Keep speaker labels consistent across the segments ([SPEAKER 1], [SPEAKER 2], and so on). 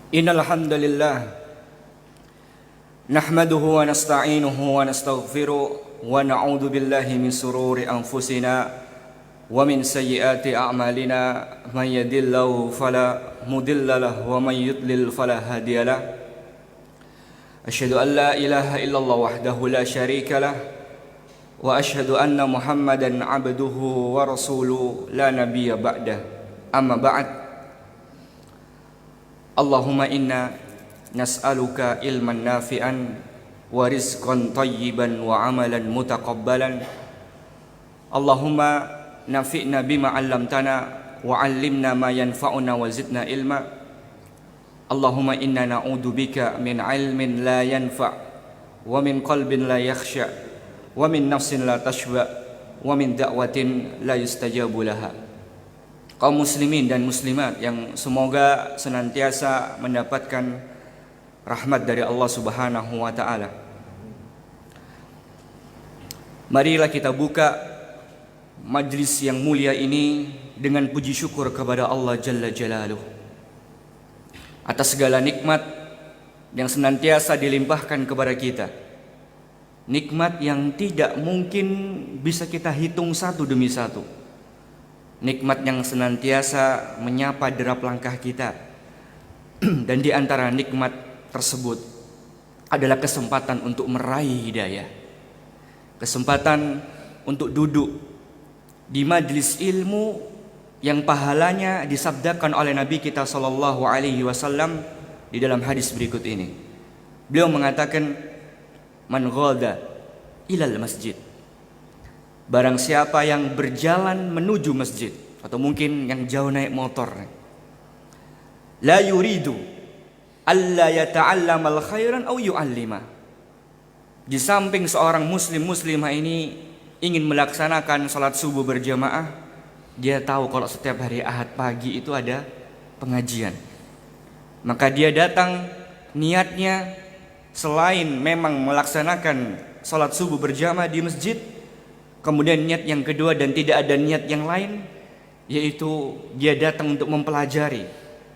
[SPEAKER 1] Innal hamdalillah nahmaduhu wa nasta'inuhu wa nastaghfiruh wa na'udzu billahi min sururi anfusina wa min sayyiati a'malina may yahdihillahu fala mudilla lahu wa may yudlil fala hadiyalah. Asyhadu an la ilaha illallah wahdahu la syarika lah wa asyhadu anna Muhammadan 'abduhu wa rasuluhu la nabiyya ba'dah. Amma ba'd. Allahumma inna nas'aluka ilman nafi'an wa rizqan tayyiban wa amalan mutaqabbalan. Allahumma nafi'na bima 'allamtana wa 'allimna ma yanfa'una wa zidna ilma. Allahumma inna na'udzu bika min 'ilmin la yanfa' wa min qalbin la yakhsha' wa min nafsin la tashba' wa min da'watin la yustajabu laha. Kaum muslimin dan muslimat yang semoga senantiasa mendapatkan rahmat dari Allah Subhanahu wa taala. Marilah kita buka majlis yang mulia ini dengan puji syukur kepada Allah Jalla Jalaluh atas segala nikmat yang senantiasa dilimpahkan kepada kita. Nikmat yang tidak mungkin bisa kita hitung satu demi satu. Nikmat yang senantiasa menyapa derap langkah kita. Dan di antara nikmat tersebut adalah kesempatan untuk meraih hidayah. Kesempatan untuk duduk di majlis ilmu yang pahalanya disabdakan oleh Nabi kita sallallahu alaihi wasallam di dalam hadis berikut ini. Beliau mengatakan, "Man ghada ilal masjid." Barang siapa yang berjalan menuju masjid, atau mungkin yang jauh naik motor, la yuridu alla yata'allamal khairan aw yu'allima. Di samping seorang muslimah ini ingin melaksanakan salat subuh berjamaah, dia tahu kalau setiap hari Ahad pagi itu ada pengajian. Maka dia datang niatnya selain memang melaksanakan salat subuh berjamaah di masjid, kemudian niat yang kedua dan tidak ada niat yang lain, yaitu dia datang untuk mempelajari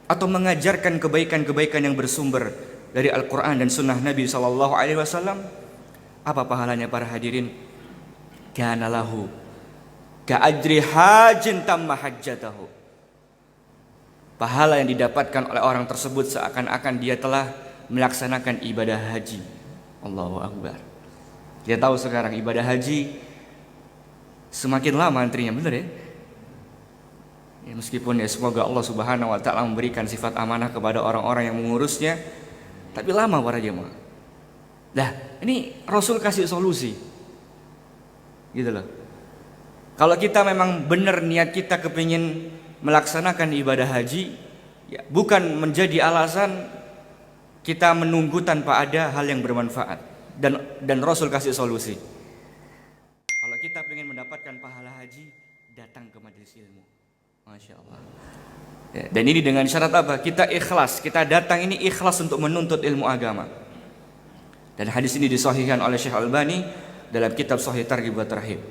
[SPEAKER 1] atau mengajarkan kebaikan-kebaikan yang bersumber dari Al-Quran dan Sunnah Nabi SAW. Apa pahalanya para hadirin? Kana lahu ka'ajri hajin tamma hajjatahu. Pahala yang didapatkan oleh orang tersebut seakan-akan dia telah melaksanakan ibadah haji. Allahu Akbar. Dia tahu sekarang ibadah haji semakin lama antrinya, benar ya? Ya, meskipun ya semoga Allah Subhanahu wa taala memberikan sifat amanah kepada orang-orang yang mengurusnya, tapi lama para jemaah. Nah, ini Rasul kasih solusi. Gitu loh. Kalau kita memang benar niat kita kepingin melaksanakan ibadah haji, ya bukan menjadi alasan kita menunggu tanpa ada hal yang bermanfaat. Dan Rasul kasih solusi. Kalau kita ingin mendapatkan pahala haji, datang ke majelis ilmu. Masya Allah. Ya, dan ini dengan syarat apa? Kita ikhlas. Kita datang ini ikhlas untuk menuntut ilmu agama. Dan hadis ini disahihkan oleh Syekh Albani dalam kitab Sahih Targhib wa Tarhib.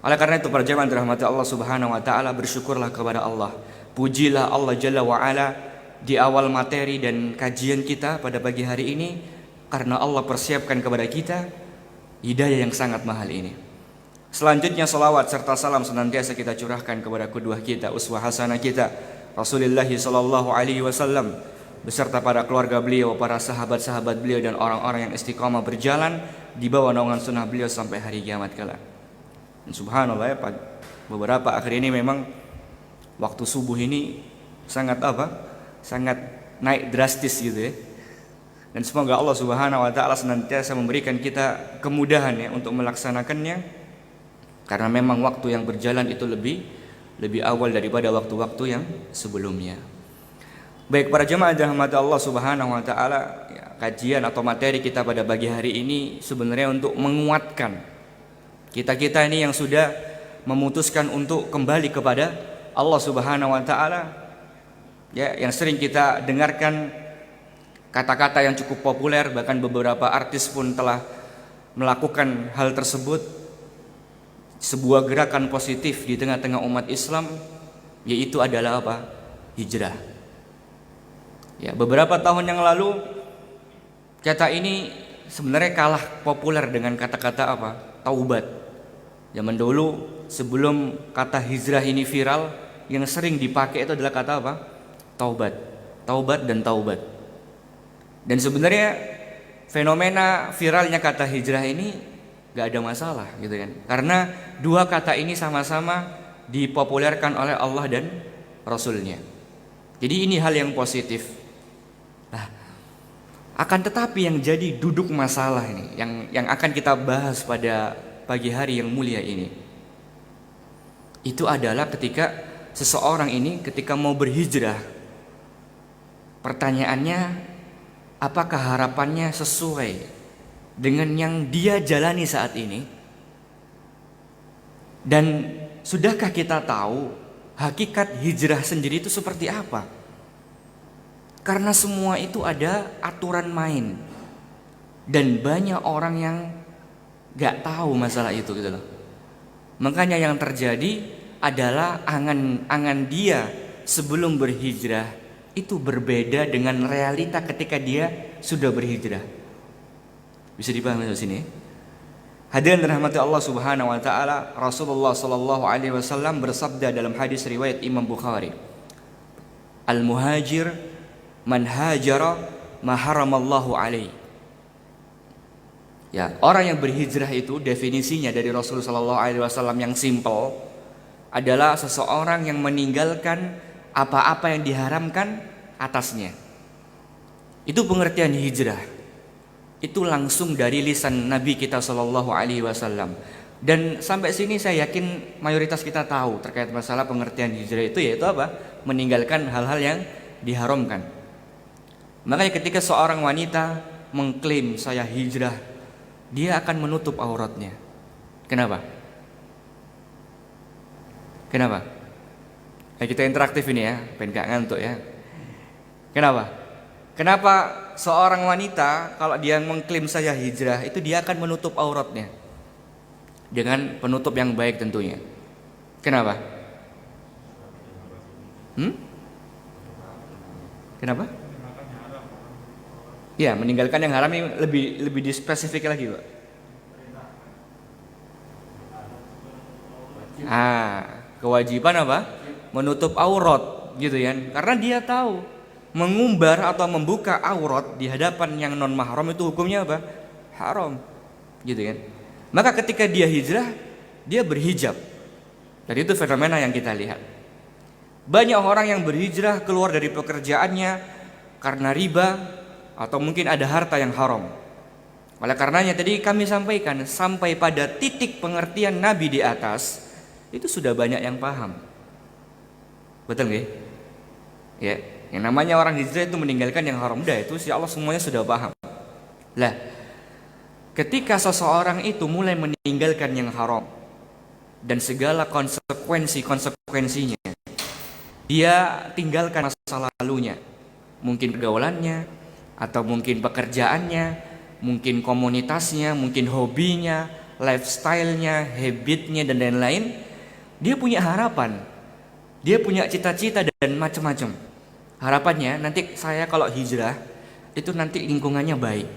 [SPEAKER 1] Oleh karena itu para jemaah dirahmati Allah Subhanahu wa taala, bersyukurlah kepada Allah. Pujilah Allah Jalla wa ala di awal materi dan kajian kita pada pagi hari ini, karena Allah persiapkan kepada kita hidayah yang sangat mahal ini. Selanjutnya salawat serta salam senantiasa kita curahkan kepada kedua kita, uswah hasanah kita, Rasulullah sallallahu alaihi wasallam, beserta para keluarga beliau, para sahabat-sahabat beliau dan orang-orang yang istiqamah berjalan di bawah naungan sunnah beliau sampai hari kiamat kelak. Dan subhanallah ya, beberapa akhir ini memang waktu subuh ini sangat sangat naik drastis gitu ya. Dan semoga Allah Subhanahu wa taala senantiasa memberikan kita kemudahan ya untuk melaksanakannya. Karena memang waktu yang berjalan itu lebih awal daripada waktu-waktu yang sebelumnya. Baik para jemaah dirahmati Allah Subhanahu wa taala, ya, kajian atau materi kita pada pagi hari ini sebenarnya untuk menguatkan kita-kita ini yang sudah memutuskan untuk kembali kepada Allah Subhanahu wa taala. Ya, yang sering kita dengarkan kata-kata yang cukup populer, bahkan beberapa artis pun telah melakukan hal tersebut. sebuah gerakan positif di tengah-tengah umat Islam, yaitu adalah apa? Hijrah. Ya, beberapa tahun yang lalu kata ini sebenarnya kalah populer dengan kata-kata apa? Taubat. Zaman dulu sebelum kata hijrah ini viral, yang sering dipakai itu adalah kata apa? Taubat. Taubat dan taubat. Dan sebenarnya fenomena viralnya kata hijrah ini gak ada masalah gitu kan. Karena dua kata ini sama-sama dipopulerkan oleh Allah dan Rasulnya. Jadi ini hal yang positif. Nah, akan tetapi yang jadi duduk masalah ini, yang akan kita bahas pada pagi hari yang mulia ini, itu adalah ketika seseorang ini ketika mau berhijrah, pertanyaannya, apakah harapannya sesuai dengan yang dia jalani saat ini? Dan sudahkah kita tahu hakikat hijrah sendiri itu seperti apa? Karena semua itu ada aturan main, dan banyak orang yang gak tahu masalah itu gitu loh. Makanya yang terjadi adalah angan-angan dia sebelum berhijrah itu berbeda dengan realita ketika dia sudah berhijrah. Bisa dipahami di sini? Hadirin rahmati Allah Subhanahu wa taala, Rasulullah sallallahu alaihi wasallam bersabda dalam hadis riwayat Imam Bukhari, "Al-muhajir man hajara ma haramallahu alaihi." Ya, orang yang berhijrah itu definisinya dari Rasulullah sallallahu alaihi wasallam yang simpel adalah seseorang yang meninggalkan apa-apa yang diharamkan atasnya. Itu pengertian hijrah. Itu langsung dari lisan Nabi kita sallallahu alaihi wasallam. Dan sampai sini saya yakin mayoritas kita tahu terkait masalah pengertian hijrah itu, yaitu apa? Meninggalkan hal-hal yang diharamkan. Makanya ketika seorang wanita mengklaim saya hijrah, dia akan menutup auratnya. Kenapa? Kenapa? Kita interaktif ini ya, pengen gak ngantuk ya. Kenapa? Kenapa seorang wanita kalau dia mengklaim saya hijrah, itu dia akan menutup auratnya dengan penutup yang baik tentunya. Kenapa? Kenapa? Ya, meninggalkan yang haram ini lebih dispesifik lagi, Pak. Kewajiban apa? Menutup aurat, gitu kan? Karena dia tahu mengumbar atau membuka aurat di hadapan yang non mahram itu hukumnya apa? Haram, gitu kan? Maka ketika dia hijrah, dia berhijab. Dan itu fenomena yang kita lihat. Banyak orang yang berhijrah keluar dari pekerjaannya karena riba, atau mungkin ada harta yang haram. Oleh karenanya tadi kami sampaikan, sampai pada titik pengertian Nabi di atas, itu sudah banyak yang paham. Betul nggak? Ya, yang namanya orang hijrah itu meninggalkan yang haram, dah itu si Allah semuanya sudah paham. Lah, ketika seseorang itu mulai meninggalkan yang haram dan segala konsekuensinya, dia tinggalkan masa lalunya, mungkin pergaulannya, atau mungkin pekerjaannya, mungkin komunitasnya, mungkin hobinya, lifestyle-nya, habitnya, dan lain-lain. Dia punya harapan, dia punya cita-cita dan macam-macam. Harapannya nanti saya kalau hijrah itu nanti lingkungannya baik.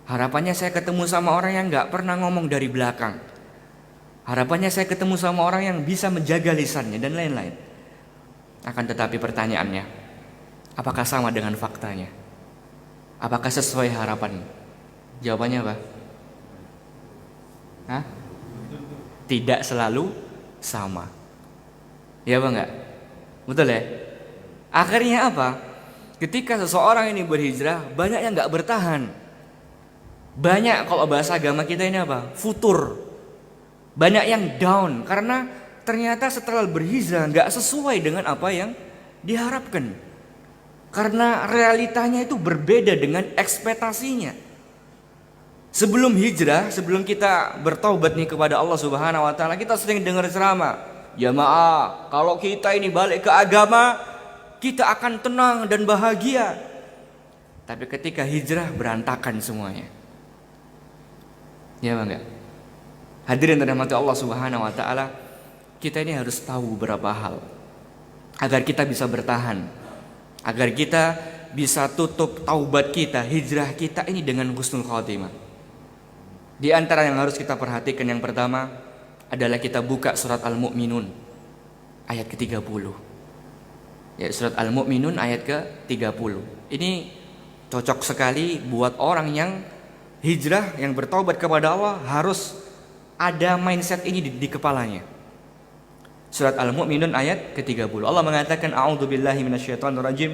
[SPEAKER 1] Harapannya saya ketemu sama orang yang gak pernah ngomong dari belakang. Harapannya saya ketemu sama orang yang bisa menjaga lisannya dan lain-lain. Akan tetapi pertanyaannya, apakah sama dengan faktanya? Apakah sesuai harapan? Jawabannya apa? Tidak selalu sama. Ya apa enggak? Betul ya? Akhirnya apa? Ketika seseorang ini berhijrah, banyak yang enggak bertahan. Banyak, kalau bahasa agama kita ini apa? Futur. Banyak yang down karena ternyata setelah berhijrah enggak sesuai dengan apa yang diharapkan. Karena realitanya itu berbeda dengan ekspektasinya. Sebelum hijrah, sebelum kita bertaubat nih kepada Allah Subhanahu wa taala, kita sering dengar ceramah, "Jamaah, kalau kita ini balik ke agama, kita akan tenang dan bahagia." Tapi ketika hijrah berantakan semuanya. Ya enggak? Hadirin dirahmati Allah Subhanahu wa taala, kita ini harus tahu beberapa hal agar kita bisa bertahan, agar kita bisa tutup taubat kita, hijrah kita ini dengan husnul khotimah. Di antara yang harus kita perhatikan yang pertama adalah kita buka surat Al-Mu'minun ayat ke-30. Ya, surat Al-Mu'minun ayat ke-30. Ini cocok sekali buat orang yang hijrah, yang bertaubat kepada Allah, harus ada mindset ini di kepalanya. Surat Al-Mu'minun ayat ke-30. Allah mengatakan, a'udzubillahi minasyaitonirrajim.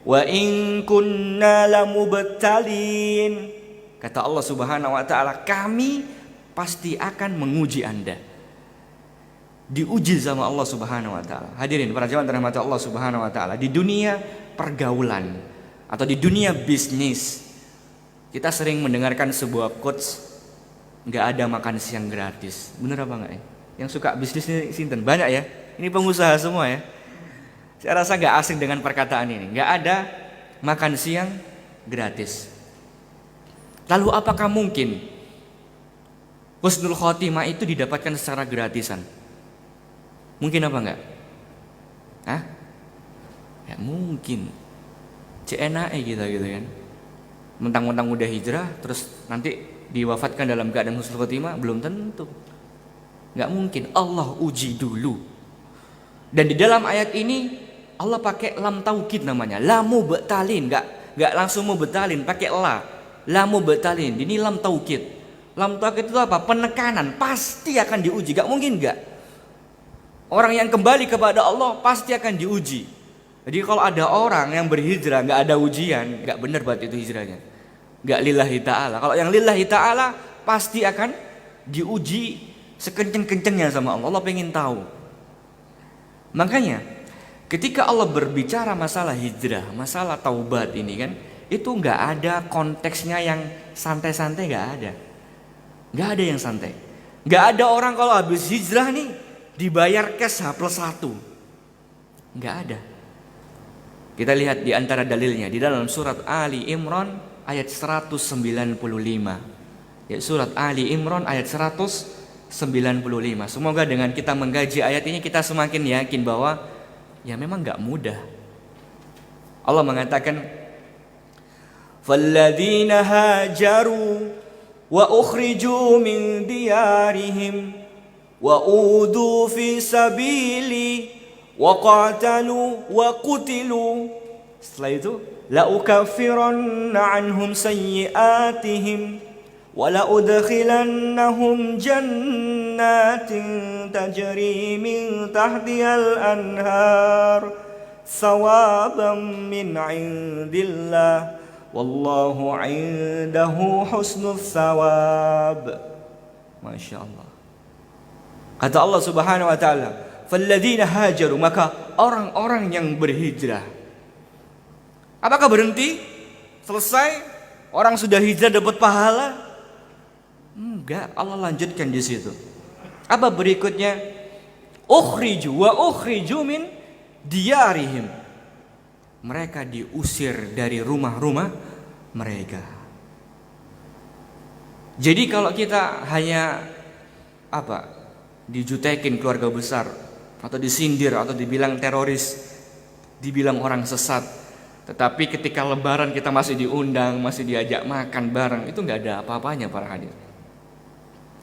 [SPEAKER 1] Wa in kunna lamubtalin. Kata Allah Subhanahu wa taala, kami pasti akan menguji Anda. Diuji sama Allah Subhanahu wa taala. Hadirin para jamaah dirahmati Allah Subhanahu wa taala, di dunia pergaulan atau di dunia bisnis, kita sering mendengarkan sebuah quotes, enggak ada makan siang gratis. Bener apa enggak ya? Yang suka bisnis ini sinten? Banyak ya. Ini pengusaha semua ya. Saya rasa enggak asing dengan perkataan ini. Enggak ada makan siang gratis. Lalu apakah mungkin husnul khotimah itu didapatkan secara gratisan? Mungkin apa enggak? Hah? Ya mungkin. CNAE gitu kan. Mentang-mentang udah hijrah terus nanti diwafatkan dalam keadaan husnul khotimah, belum tentu. Enggak mungkin. Allah uji dulu. Dan di dalam ayat ini Allah pakai lam taukid namanya. Lamu betalin, enggak langsung mau betalin, pakai la. Lamu betalin. Ini lam taukid. Lam taukid itu apa? Penekanan, pasti akan diuji. Enggak mungkin enggak. Orang yang kembali kepada Allah pasti akan diuji. Jadi kalau ada orang yang berhijrah enggak ada ujian, enggak benar buat itu hijrahnya. Enggak lillahi ta'ala. Kalau yang lillahi ta'ala pasti akan diuji sekenceng-kencengnya sama Allah. Allah pengen tahu. Makanya ketika Allah berbicara masalah hijrah, masalah taubat ini kan, itu enggak ada konteksnya yang santai-santai, enggak ada. Enggak ada yang santai. Enggak ada orang kalau habis hijrah nih dibayar cash H+1. Enggak ada. Kita lihat di antara dalilnya di dalam surat Ali Imran ayat 195. Ya, surat Ali Imran ayat 195. Semoga dengan kita mengkaji ayat ini kita semakin yakin bahwa ya memang enggak mudah. Allah mengatakan, فَالَّذِينَ هَاجَرُوا وَأُخْرِجُوا مِنْ دِيَارِهِمْ وَأُوذُوا فِي سَبِيلِي وَقَاتَلُوا وَقُتِلُوا. Setelah itu, لَأُكَفِّرَنَّ عَنْهُمْ سَيِّئَاتِهِمْ وَلَأُدْخِلَنَّهُمْ جَنَّاتٍ تَجْرِي مِنْ تَحْتِهَا الْأَنْهَارُ ثَوَابًا مِنْ عِنْدِ اللَّهِ Wallahu indahu husnul thawab. Masya Allah. Kata Allah Subhanahu wa ta'ala, falladzina hajaru, maka orang-orang yang berhijrah. Apakah berhenti? Selesai? Orang sudah hijrah dapat pahala? Enggak, Allah lanjutkan di situ. Apa berikutnya? Ukhriju wa ukhriju min diyarihim. Mereka diusir dari rumah-rumah mereka. Jadi kalau kita hanya dijutekin keluarga besar, atau disindir, atau dibilang teroris, dibilang orang sesat, tetapi ketika lebaran kita masih diundang, masih diajak makan bareng, itu nggak ada apa-apanya para hadirin.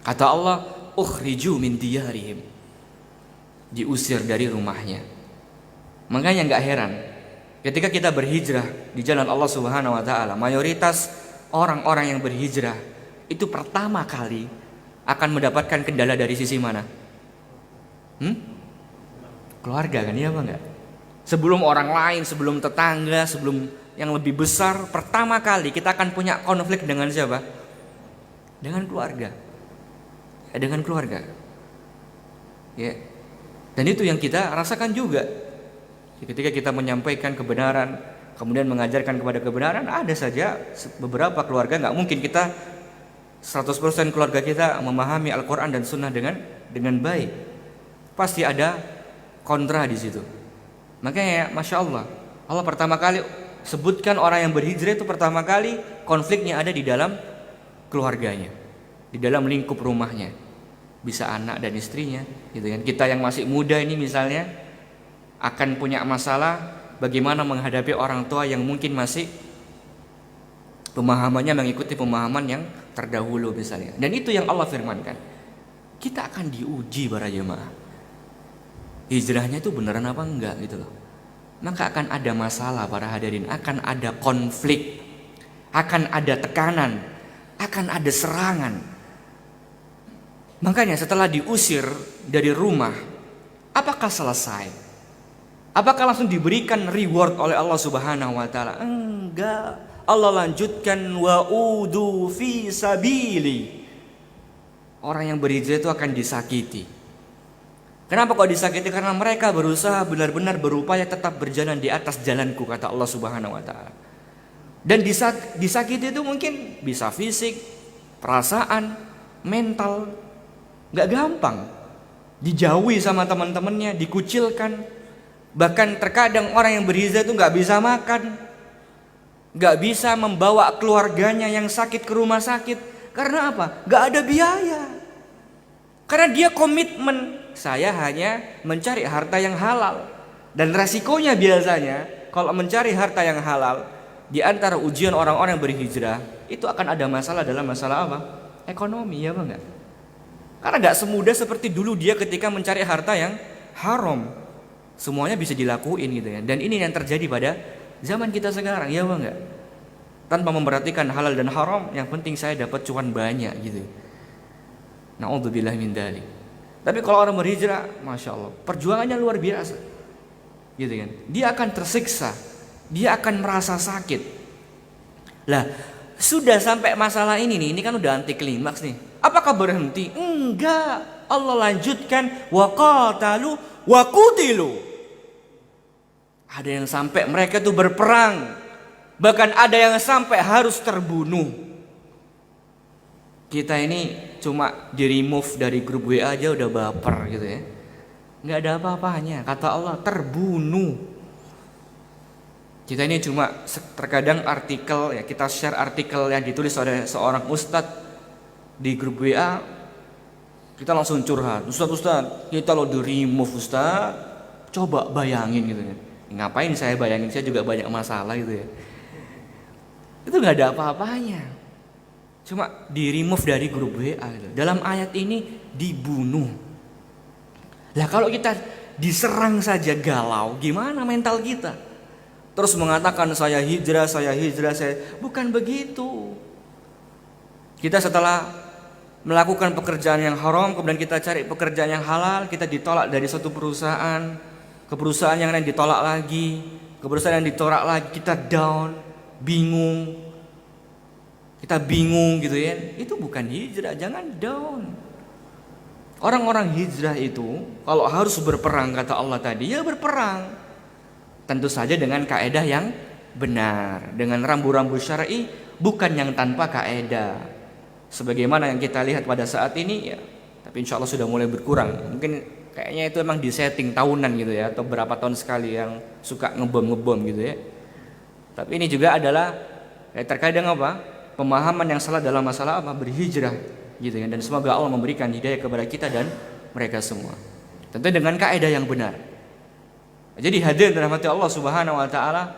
[SPEAKER 1] Kata Allah, ukhriju min diyarihim, diusir dari rumahnya. Makanya nggak heran ketika kita berhijrah di jalan Allah Subhanahu wa taala, mayoritas orang-orang yang berhijrah itu pertama kali akan mendapatkan kendala dari sisi mana? Keluarga kan, iya apa enggak? Sebelum orang lain, sebelum tetangga, sebelum yang lebih besar, pertama kali kita akan punya konflik dengan siapa? Dengan keluarga. Ya, dengan keluarga. Ya. Dan itu yang kita rasakan juga. Ketika kita menyampaikan kebenaran, kemudian mengajarkan kepada kebenaran, ada saja beberapa keluarga, nggak mungkin kita 100% keluarga kita memahami Al-Quran dan Sunnah dengan baik. Pasti ada kontra di situ. Makanya Masya Allah, Allah pertama kali sebutkan orang yang berhijrah itu pertama kali konfliknya ada di dalam keluarganya, di dalam lingkup rumahnya. bisa anak dan istrinya, gitu kan. Kita yang masih muda ini misalnya akan punya masalah bagaimana menghadapi orang tua yang mungkin masih pemahamannya mengikuti pemahaman yang terdahulu misalnya. Dan itu yang Allah firmankan. Kita akan diuji para jemaah. Hijrahnya itu beneran apa enggak gitu loh. Maka akan ada masalah para hadirin, akan ada konflik, akan ada tekanan, akan ada serangan. Makanya setelah diusir dari rumah, apakah selesai? Apakah langsung diberikan reward oleh Allah Subhanahu wa taala? Enggak. Allah lanjutkan wa'udu fi sabili. Orang yang berhijrah itu akan disakiti. Kenapa kok disakiti? Karena mereka berusaha benar-benar berupaya tetap berjalan di atas jalanku, kata Allah Subhanahu wa taala. Dan disakiti itu mungkin bisa fisik, perasaan, mental. Gak gampang. Dijauhi sama teman-temannya, dikucilkan. Bahkan terkadang orang yang berhijrah itu gak bisa makan, gak bisa membawa keluarganya yang sakit ke rumah sakit. Karena apa? Gak ada biaya. Karena dia komitmen, saya hanya mencari harta yang halal. Dan resikonya biasanya kalau mencari harta yang halal, di antara ujian orang-orang yang berhijrah, itu akan ada masalah dalam masalah apa? Ekonomi, ya Bang? Enggak? Karena gak semudah seperti dulu dia ketika mencari harta yang haram. Semuanya bisa dilakuin gitu ya. Dan ini yang terjadi pada zaman kita sekarang, ya Bang? Enggak? Tanpa memperhatikan halal dan haram, yang penting saya dapat cuan banyak gitu. Na'udzubillah min dzalik. Tapi kalau orang berhijrah, Masya Allah, perjuangannya luar biasa gitu kan. Dia akan tersiksa, dia akan merasa sakit. Lah, sudah sampai masalah ini nih, ini kan udah anti klimaks nih. Apakah berhenti? Enggak. Allah lanjutkan wa qatalu wa qutilu. Ada yang sampai mereka tuh berperang, bahkan ada yang sampai harus terbunuh. Kita ini cuma di remove dari grup WA aja udah baper gitu ya. Nggak ada apa-apanya, kata Allah, terbunuh. Kita ini cuma terkadang artikel ya, kita share artikel yang ditulis oleh seorang ustadz di grup WA, kita langsung curhat, Ustadz, kita lo di remove Ustadz, coba bayangin gitu ya. Ngapain saya bayangin, saya juga banyak masalah gitu ya. Itu nggak ada apa-apanya, cuma di remove dari grup WA gitu. Dalam ayat ini dibunuh. Lah kalau kita diserang saja galau, gimana mental kita? Terus mengatakan saya hijrah, saya bukan begitu. Kita setelah melakukan pekerjaan yang haram, kemudian kita cari pekerjaan yang halal, kita ditolak dari suatu perusahaan ke perusahaan yang lain, ditolak lagi, ke perusahaan yang ditolak lagi, kita down, bingung. Kita bingung gitu ya. Itu bukan hijrah, jangan down. Orang-orang hijrah itu kalau harus berperang, kata Allah tadi, ya berperang. Tentu saja dengan kaedah yang benar, dengan rambu-rambu syar'i, bukan yang tanpa kaedah. Sebagaimana yang kita lihat pada saat ini ya, tapi insya Allah sudah mulai berkurang. Mungkin kayaknya itu emang disetting tahunan gitu ya, atau berapa tahun sekali yang suka ngebom gitu ya. Tapi ini juga adalah terkadang apa? Pemahaman yang salah dalam masalah apa? Berhijrah gitu ya. Dan semoga Allah memberikan hidayah kepada kita dan mereka semua. Tentu dengan kaedah yang benar. Jadi hadirin rahmati Allah Subhanahu wa taala,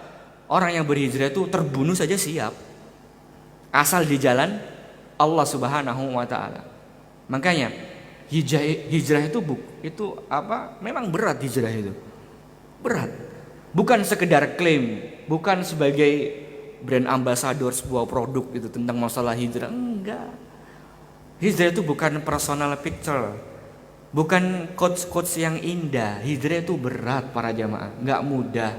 [SPEAKER 1] orang yang berhijrah itu terbunuh saja siap. Asal di jalan Allah Subhanahu wa taala. Makanya hijrah itu apa? Memang berat hijrah itu. Berat. Bukan sekedar klaim, bukan sebagai brand ambassador sebuah produk itu tentang masalah hijrah. Enggak. Hijrah itu bukan personal picture. Bukan quotes-quotes yang indah. Hijrah itu berat para jamaah, enggak mudah.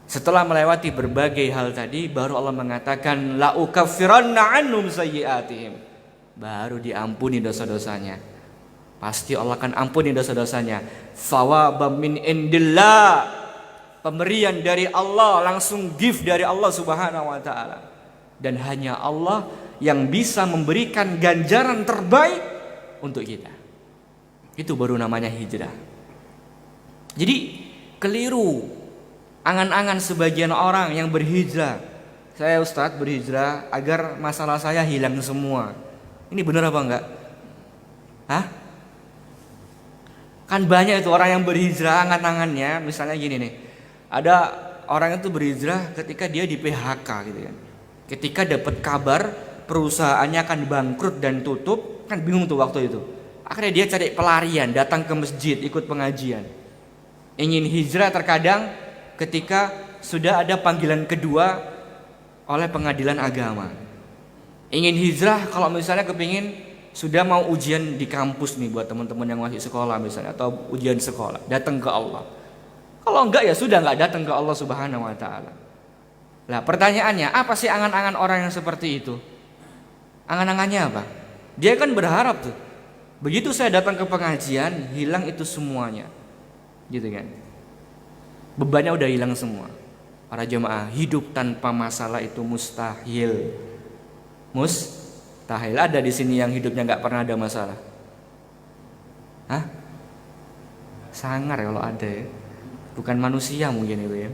[SPEAKER 1] Setelah melewati berbagai hal tadi, baru Allah mengatakan la ukaffiranna annum sayyi'atihim. Baru diampuni dosa-dosanya. Pasti Allah akan ampuni dosa-dosanya. Thawabam min indillah. Pemberian dari Allah, langsung gift dari Allah Subhanahu wa taala. Dan hanya Allah yang bisa memberikan ganjaran terbaik untuk kita. Itu baru namanya hijrah. Jadi keliru angan-angan sebagian orang yang berhijrah. Saya Ustadz berhijrah agar masalah saya hilang semua. Ini benar apa enggak? Hah? Kan banyak itu orang yang berhijrah angan-angannya, misalnya gini nih. Ada orang itu berhijrah ketika dia di PHK gitu kan. Ketika dapat kabar perusahaannya akan bangkrut dan tutup, kan bingung tuh waktu itu. Akhirnya dia cari pelarian, datang ke masjid, ikut pengajian. Ingin hijrah terkadang ketika sudah ada panggilan kedua oleh pengadilan agama. Ingin hijrah kalau misalnya kepingin sudah mau ujian di kampus nih buat teman-teman yang masih sekolah misalnya, atau ujian sekolah, datang ke Allah. Kalau enggak ya sudah enggak datang ke Allah Subhanahu wa taala. Lah pertanyaannya, apa sih angan-angan orang yang seperti itu? Angan-angannya apa? Dia kan berharap tuh, begitu saya datang ke pengajian hilang itu semuanya. Gitu kan. Bebannya udah hilang semua. Para jemaah, hidup tanpa masalah itu mustahil. Mustahil. Ada di sini yang hidupnya nggak pernah ada masalah? Hah? Sangar kalau ada ya. Bukan manusia mungkin itu ya.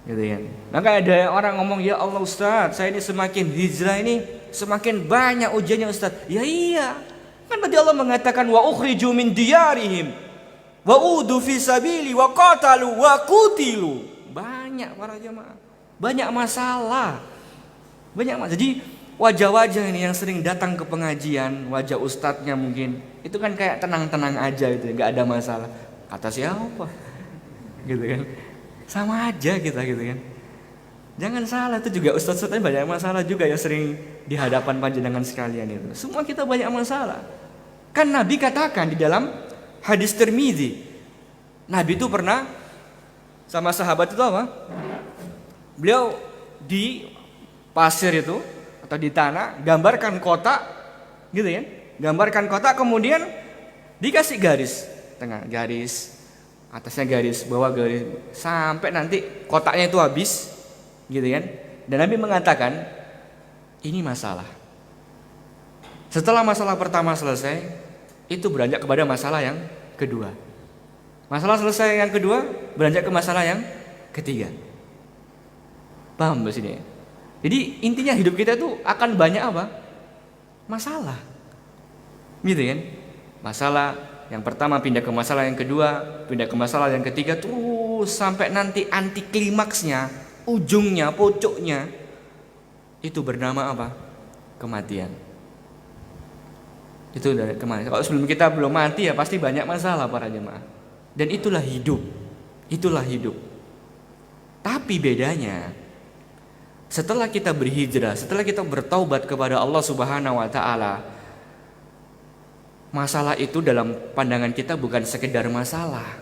[SPEAKER 1] Gitu kan. Maka ada orang ngomong, ya Allah Ustaz, saya ini semakin hijrah ini semakin banyak ujiannya Ustaz. Ya iya. Kan berarti Allah mengatakan wa ukhriju min diyarihim wa udu fi sabili wa qatalu wa qutilu. Banyak para jemaah. Banyak masalah. Banyak masalah. Jadi wajah-wajah ini yang sering datang ke pengajian, wajah ustadznya mungkin itu kan kayak tenang-tenang aja gitu, nggak ada masalah. Kata siapa? Gitu kan. Sama aja kita gitu kan. Jangan salah, itu juga ustadz-ustadznya banyak masalah juga yang sering di hadapan panjenengan sekalian itu. Semua kita banyak masalah. Kan Nabi katakan di dalam hadis Tirmidzi, Nabi itu pernah sama sahabat itu apa? Beliau di pasir itu atau di tanah gambarkan kotak gitu ya. Gambarkan kotak kemudian dikasih garis, tengah garis, atasnya garis, bawah garis, sampai nanti kotaknya itu habis gitu kan. Dan Nabi mengatakan ini masalah. Setelah masalah pertama selesai, itu beranjak kepada masalah yang kedua. Masalah selesai yang kedua, beranjak ke masalah yang ketiga. Paham di sini? Jadi intinya hidup kita itu akan banyak apa? Masalah. Gitu kan? Masalah yang pertama pindah ke masalah yang kedua, pindah ke masalah yang ketiga, terus sampai nanti anti klimaksnya, ujungnya, pucuknya itu bernama apa? Kematian. Itu dari kematian. Kalau sebelum kita belum mati ya pasti banyak masalah para jemaah. Dan itulah hidup. Itulah hidup. Tapi bedanya setelah kita berhijrah, setelah kita bertaubat kepada Allah Subhanahu wa taala, masalah itu dalam pandangan kita bukan sekedar masalah,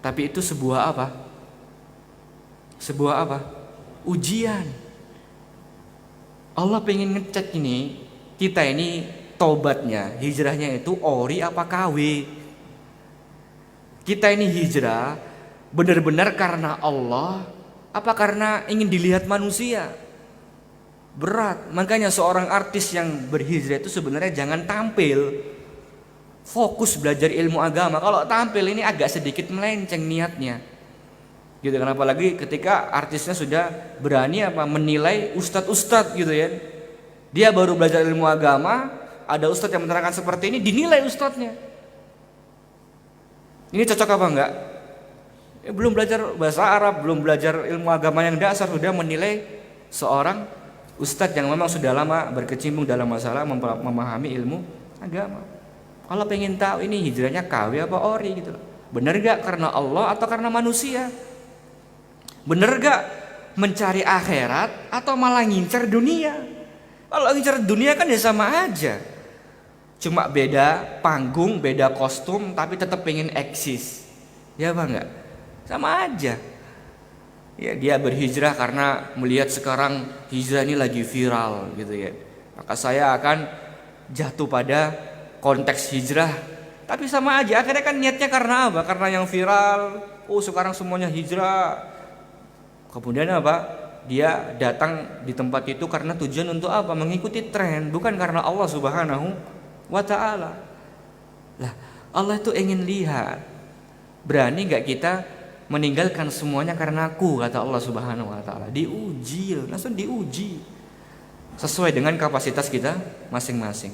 [SPEAKER 1] tapi itu sebuah apa? Sebuah apa? Ujian. Allah pengen ngecek ini, kita ini taubatnya, hijrahnya itu ori apa KW? Kita ini hijrah benar-benar karena Allah apa karena ingin dilihat manusia? Berat. Makanya seorang artis yang berhijrah itu sebenarnya jangan tampil, fokus belajar ilmu agama. Kalau tampil ini agak sedikit melenceng niatnya. Gitu kan, apalagi ketika artisnya sudah berani apa menilai ustadz-ustadz gitu ya. Dia baru belajar ilmu agama, ada ustadz yang menerangkan seperti ini, dinilai ustadznya. Ini cocok apa enggak? Belum belajar bahasa Arab, belum belajar ilmu agama yang dasar, sudah menilai seorang ustadz yang memang sudah lama berkecimpung dalam masalah memahami ilmu agama. Kalau pengen tahu ini hijrahnya KW apa ori gitu loh. Bener gak karena Allah atau karena manusia? Bener gak mencari akhirat atau malah ngincer dunia? Kalau ngincer dunia kan ya sama aja. Cuma beda panggung, beda kostum, tapi tetap pengen eksis. Ya apa enggak? Sama aja. Ya dia berhijrah karena melihat sekarang hijrah ini lagi viral gitu ya. Maka saya akan jatuh pada konteks hijrah. Tapi sama aja, akhirnya kan niatnya karena apa? Karena yang viral. Oh sekarang semuanya hijrah. Kemudian apa? Dia datang di tempat itu karena tujuan untuk apa? Mengikuti tren, bukan karena Allah Subhanahu wa ta'ala. Lah, Allah itu ingin lihat, berani gak kita meninggalkan semuanya karena aku, kata Allah Subhanahu wa ta'ala. Diuji, langsung diuji sesuai dengan kapasitas kita masing-masing.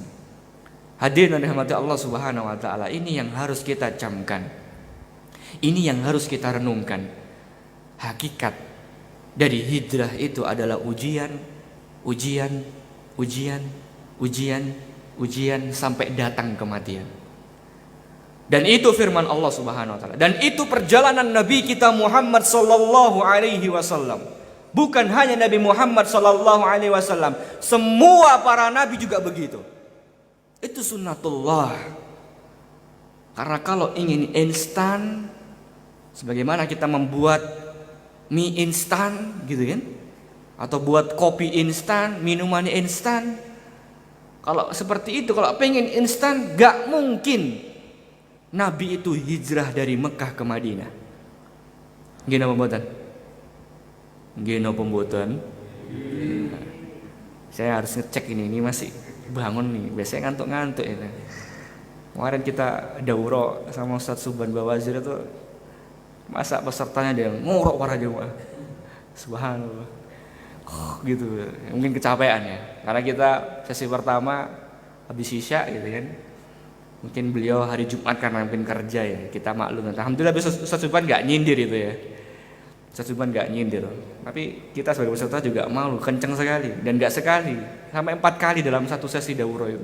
[SPEAKER 1] Hadirin yang dirahmati Allah Subhanahu wa taala, ini yang harus kita camkan. Ini yang harus kita renungkan. Hakikat dari hijrah itu adalah ujian, ujian, ujian, ujian, ujian sampai datang kematian. Dan itu firman Allah Subhanahu wa taala. Dan itu perjalanan Nabi kita Muhammad sallallahu alaihi wasallam. Bukan hanya Nabi Muhammad sallallahu alaihi wasallam, semua para nabi juga begitu. Itu sunnatullah. Karena kalau ingin instan, sebagaimana kita membuat mie instan gitu kan, atau buat kopi instan, minuman instan, kalau seperti itu, kalau pengen instan, gak mungkin Nabi itu hijrah dari Mekah ke Madinah. Gino pembuatan, gino pembuatan. Saya harus ngecek ini masih bangun nih, biasanya ngantuk-ngantuk itu. Kemarin kita dauro sama Ustaz Subhan Bawazir itu, masa pesertanya dia ngorok para jemaah. Subhanallah. Gitu. Mungkin kecapean ya. Karena kita sesi pertama habis Isya gitu kan. Mungkin beliau hari Jumat karena mungkin kerja ya. Kita maklum. Alhamdulillah Ustaz Subhan enggak nyindir itu ya. Ustaz Subhan enggak nyindir. Tapi kita sebagai peserta juga malu, kenceng sekali dan enggak sekali, sampai 4 kali dalam satu sesi dauro itu.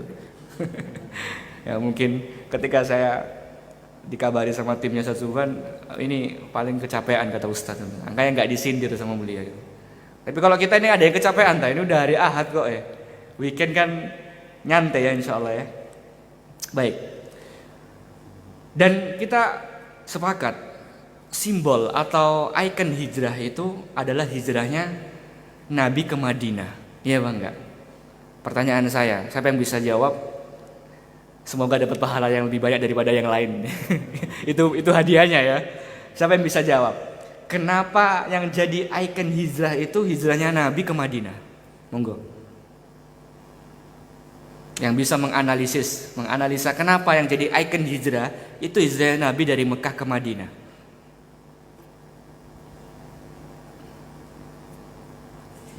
[SPEAKER 1] Ya mungkin ketika saya dikabari sama timnya Ustaz Subhan, ini paling kecapean kata Ustaz. Angkanya enggak disindir sama beliau gitu. Tapi kalau kita ini ada yang kecapean, ini udah hari Ahad kok ya. Weekend kan nyantai ya insyaallah ya. Baik. Dan kita sepakat simbol atau ikon hijrah itu adalah hijrahnya Nabi ke Madinah. Iya Bang enggak? Pertanyaan saya, siapa yang bisa jawab? Semoga dapat pahala yang lebih banyak daripada yang lain. itu hadiahnya ya. Siapa yang bisa jawab? Kenapa yang jadi ikon hijrah itu hijrahnya Nabi ke Madinah? Monggo. Yang bisa menganalisa kenapa yang jadi ikon hijrah itu hijrahnya Nabi dari Mekah ke Madinah.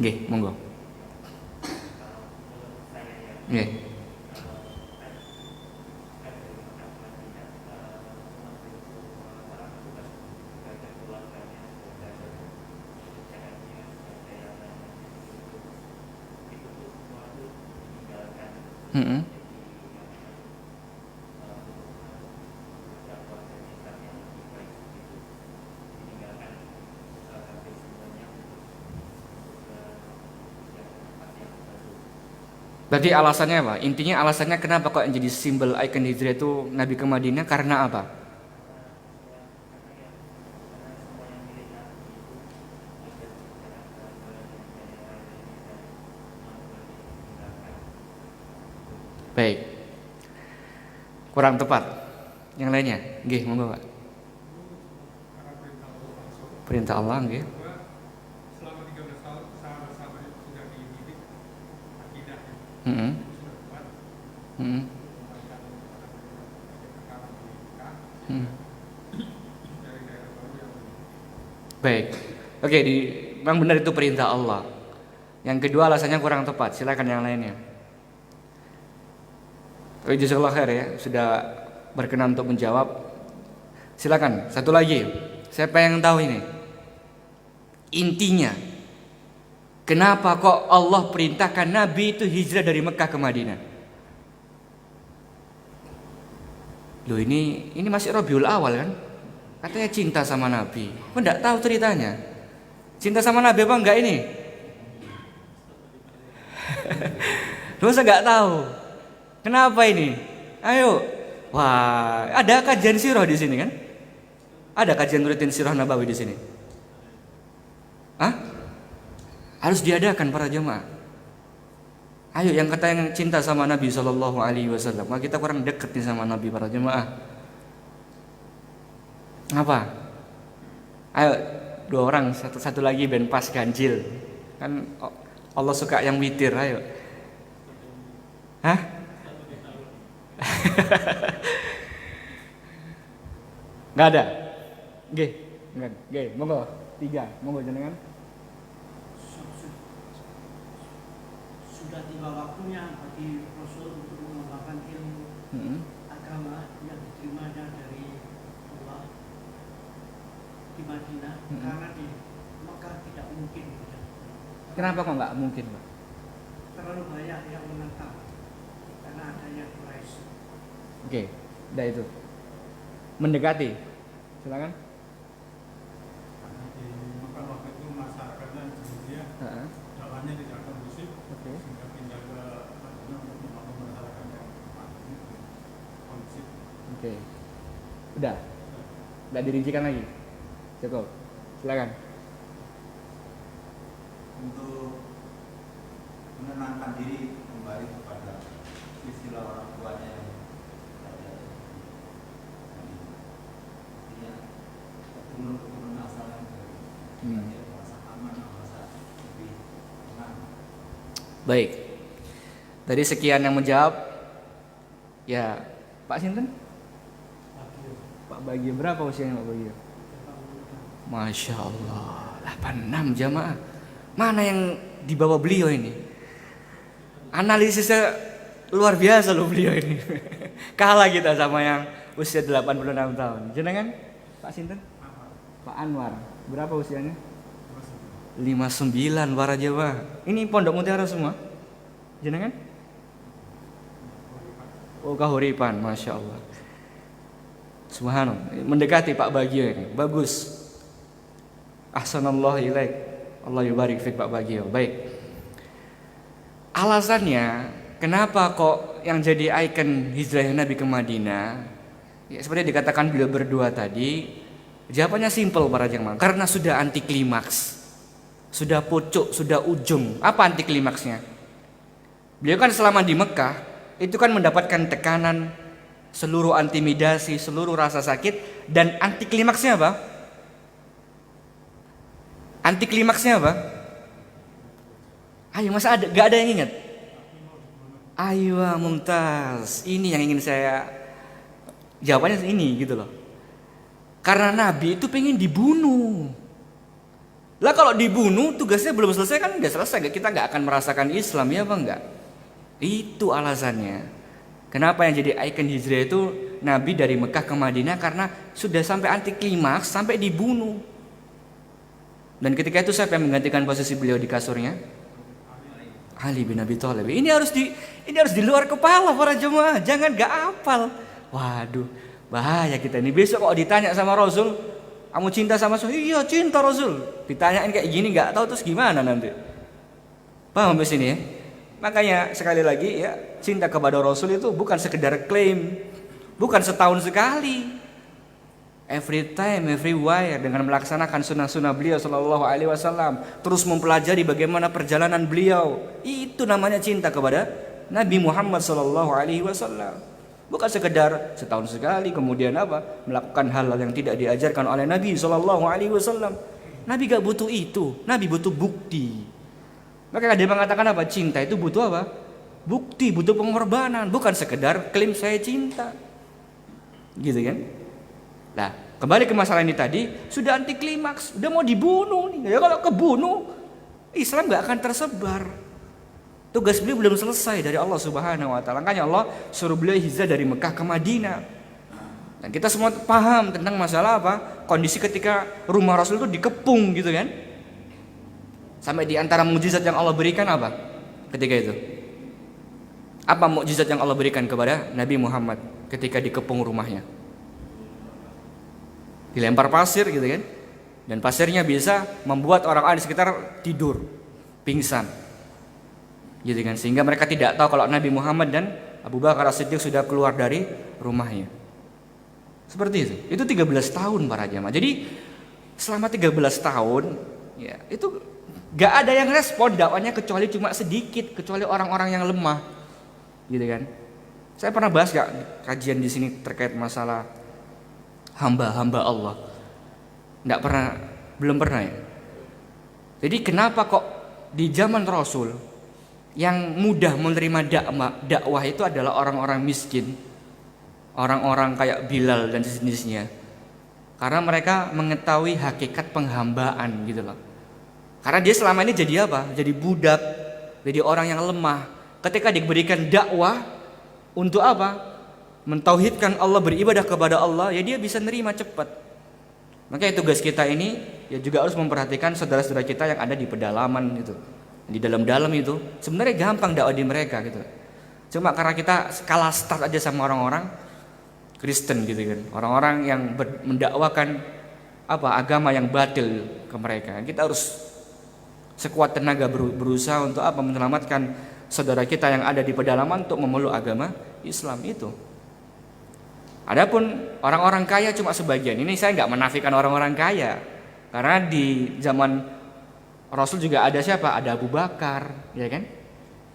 [SPEAKER 1] Nggih, monggo. Nggih. Berarti alasannya apa? Intinya alasannya kenapa kok yang jadi simbol ikon hijrah itu Nabi ke Madinah karena apa? Baik. Kurang tepat. Yang lainnya? Nggih, monggo Pak. Perintah Allah nggih.
[SPEAKER 2] Selama 13 tahun sahabat-sahabat itu sudah dididik akidah.
[SPEAKER 1] Heeh. Heeh. Baik. Oke, memang benar itu perintah Allah. Yang kedua alasannya kurang tepat. Silakan yang lainnya. Jazakallahu khair ya, sudah berkenan untuk menjawab. Silakan, satu lagi. Siapa yang tahu ini? Intinya, kenapa kok Allah perintahkan Nabi itu hijrah dari Mekah ke Madinah? Loh ini masih Rabiul Awal kan? Katanya cinta sama Nabi. Kok enggak tahu ceritanya? Cinta sama Nabi apa enggak ini? Masa enggak tahu? Kenapa ini? Ayo. Wah, ada kajian sirah di sini kan? Ada kajian rutin sirah Nabawi di sini. Hah? Harus diadakan para jemaah. Ayo yang kata yang cinta sama Nabi sallallahu alaihi wasallam. Wah, kita kurang dekat nih sama Nabi para jemaah. Apa? Ayo 2 orang, satu lagi ben pas ganjil. Kan Allah suka yang witir, ayo. Hah? Nggak ada. Nggak. Monggo 3. Monggo jenengan.
[SPEAKER 3] Sudah tiba waktu waktunya bagi Rasul untuk mengembangkan ilmu agama yang diterimanya dari Allah di Madinah, karena di Mekah tidak mungkin.
[SPEAKER 1] Kenapa kok nggak mungkin, Pak?
[SPEAKER 3] Terlalu banyak yang menentang karena adanya Quraisy.
[SPEAKER 1] Oke, udah itu. Mendekati. Silakan.
[SPEAKER 2] Karena di Mekah waktu itu masyarakatnya Jahiliyah, dakwahnya tidak kondusif,
[SPEAKER 1] Oke.
[SPEAKER 2] sehingga pindah ke Madinah untuk membangun masyarakat yang kondusif.
[SPEAKER 1] Oke. Udah. Nggak dirincikan lagi. Cukup. Silakan.
[SPEAKER 4] Untuk menenangkan diri kembali kepada istilah orang tuanya yang ada di keturunan asalnya dari merasa aman, merasa lebih tenang.
[SPEAKER 1] Baik. Dari sekian yang menjawab, ya Pak Sinten? Pak Bagio, berapa usianya Pak Bagio? Masya Allah, 86 jamaah. Mana yang di bawah beliau ini? Analisisnya luar biasa loh beliau ini. Kalah kita sama yang usia 86 tahun. Jenengan Pak Sinten? Pak Anwar. Berapa usianya? 59 para jamaah. Ini Pondok Mutiara semua? Jenengan? Oh, Kahuripan, Masya Allah. Subhanallah, mendekati Pak Bagio ini. Bagus. Ahsanallahu ilaik. Allah yubarik fik Pak Bagio. Baik. Alasannya kenapa kok yang jadi ikon hijrah Nabi ke Madinah? Ya, seperti dikatakan beliau berdua tadi, jawabannya simpel para jemaah. Karena sudah anti klimaks. Sudah pucuk, sudah ujung. Apa anti klimaksnya? Beliau kan selama di Mekah itu kan mendapatkan tekanan, seluruh intimidasi, seluruh rasa sakit, dan anti klimaksnya apa? Anti klimaksnya apa? Ayo, masa gak ada yang ingat? Ayo, Mumtaz. Ini yang ingin saya jawabannya ini gitu loh. Karena Nabi itu pengen dibunuh. Lah kalau dibunuh tugasnya belum selesai kan udah selesai. Kita gak akan merasakan Islam, ya apa enggak? Itu alasannya. Kenapa yang jadi ikon hijrah itu Nabi dari Mekah ke Madinah, karena sudah sampai anti klimaks, sampai dibunuh. Dan ketika itu siapa yang menggantikan posisi beliau di kasurnya? Ali bin Abi Thalib. Ini harus di luar kepala para jemaah. Jangan gak hafal. Waduh, bahaya kita ini. Besok kalau ditanya sama Rasul, kamu cinta sama Rasul? Iya, cinta Rasul. Ditanyain kayak gini gak tahu terus gimana nanti? Paham sampai sini ya? Makanya sekali lagi ya, cinta kepada Rasul itu bukan sekedar klaim, bukan setahun sekali. Every time, everywhere, dengan melaksanakan sunnah-sunnah beliau Sallallahu Alaihi Wasallam, terus mempelajari bagaimana perjalanan beliau, itu namanya cinta kepada Nabi Muhammad Sallallahu Alaihi Wasallam. Bukan sekedar setahun sekali kemudian apa melakukan hal-hal yang tidak diajarkan oleh Nabi Sallallahu Alaihi Wasallam. Nabi gak butuh itu, Nabi butuh bukti. Maka ada yang mengatakan apa? Cinta itu butuh apa? Bukti, butuh pengorbanan, bukan sekedar klaim saya cinta. Gitu kan? Nah, kembali ke masalah ini tadi, sudah anti klimaks, udah mau dibunuh nih. Ya kalau kebunuh, Islam gak akan tersebar. Tugas beliau belum selesai dari Allah Subhanahu wa taala. Makanya Allah suruh beliau hijrah dari Mekah ke Madinah. Dan kita semua paham tentang masalah apa? Kondisi ketika rumah Rasul itu dikepung gitu kan. Sampai di antara mukjizat yang Allah berikan apa? Ketika itu. Apa mukjizat yang Allah berikan kepada Nabi Muhammad ketika dikepung rumahnya? Dilempar pasir gitu kan. Dan pasirnya bisa membuat orang-orang di sekitar tidur, pingsan. Gitu kan, sehingga mereka tidak tahu kalau Nabi Muhammad dan Abu Bakar As-Siddiq sudah keluar dari rumahnya. Seperti itu. Itu 13 tahun para jamaah. Jadi selama 13 tahun ya, itu gak ada yang respon dakwanya kecuali cuma sedikit, kecuali orang-orang yang lemah. Gitu kan. Saya pernah bahas gak kajian di sini terkait masalah hamba-hamba Allah? Nggak pernah, belum pernah ya. Jadi kenapa kok di zaman Rasul yang mudah menerima dakwah itu adalah orang-orang miskin, orang-orang kayak Bilal dan sejenisnya, karena mereka mengetahui hakikat penghambaan gitu loh. Karena dia selama ini jadi apa? Jadi budak, jadi orang yang lemah, ketika diberikan dakwah untuk apa? Mentauhidkan Allah, beribadah kepada Allah, ya dia bisa nerima cepat. Makanya tugas kita ini ya juga harus memperhatikan saudara-saudara kita yang ada di pedalaman gitu. Di dalam-dalam itu sebenarnya gampang dakwah di mereka gitu. Cuma karena kita kalah start aja sama orang-orang Kristen gitu kan. Orang-orang yang mendakwakan agama yang batil ke mereka. Kita harus sekuat tenaga berusaha untuk menyelamatkan saudara kita yang ada di pedalaman untuk memeluk agama Islam itu. Adapun orang-orang kaya cuma sebagian. Ini saya nggak menafikan orang-orang kaya, karena di zaman Rasul juga ada siapa? Ada Abu Bakar, ya kan?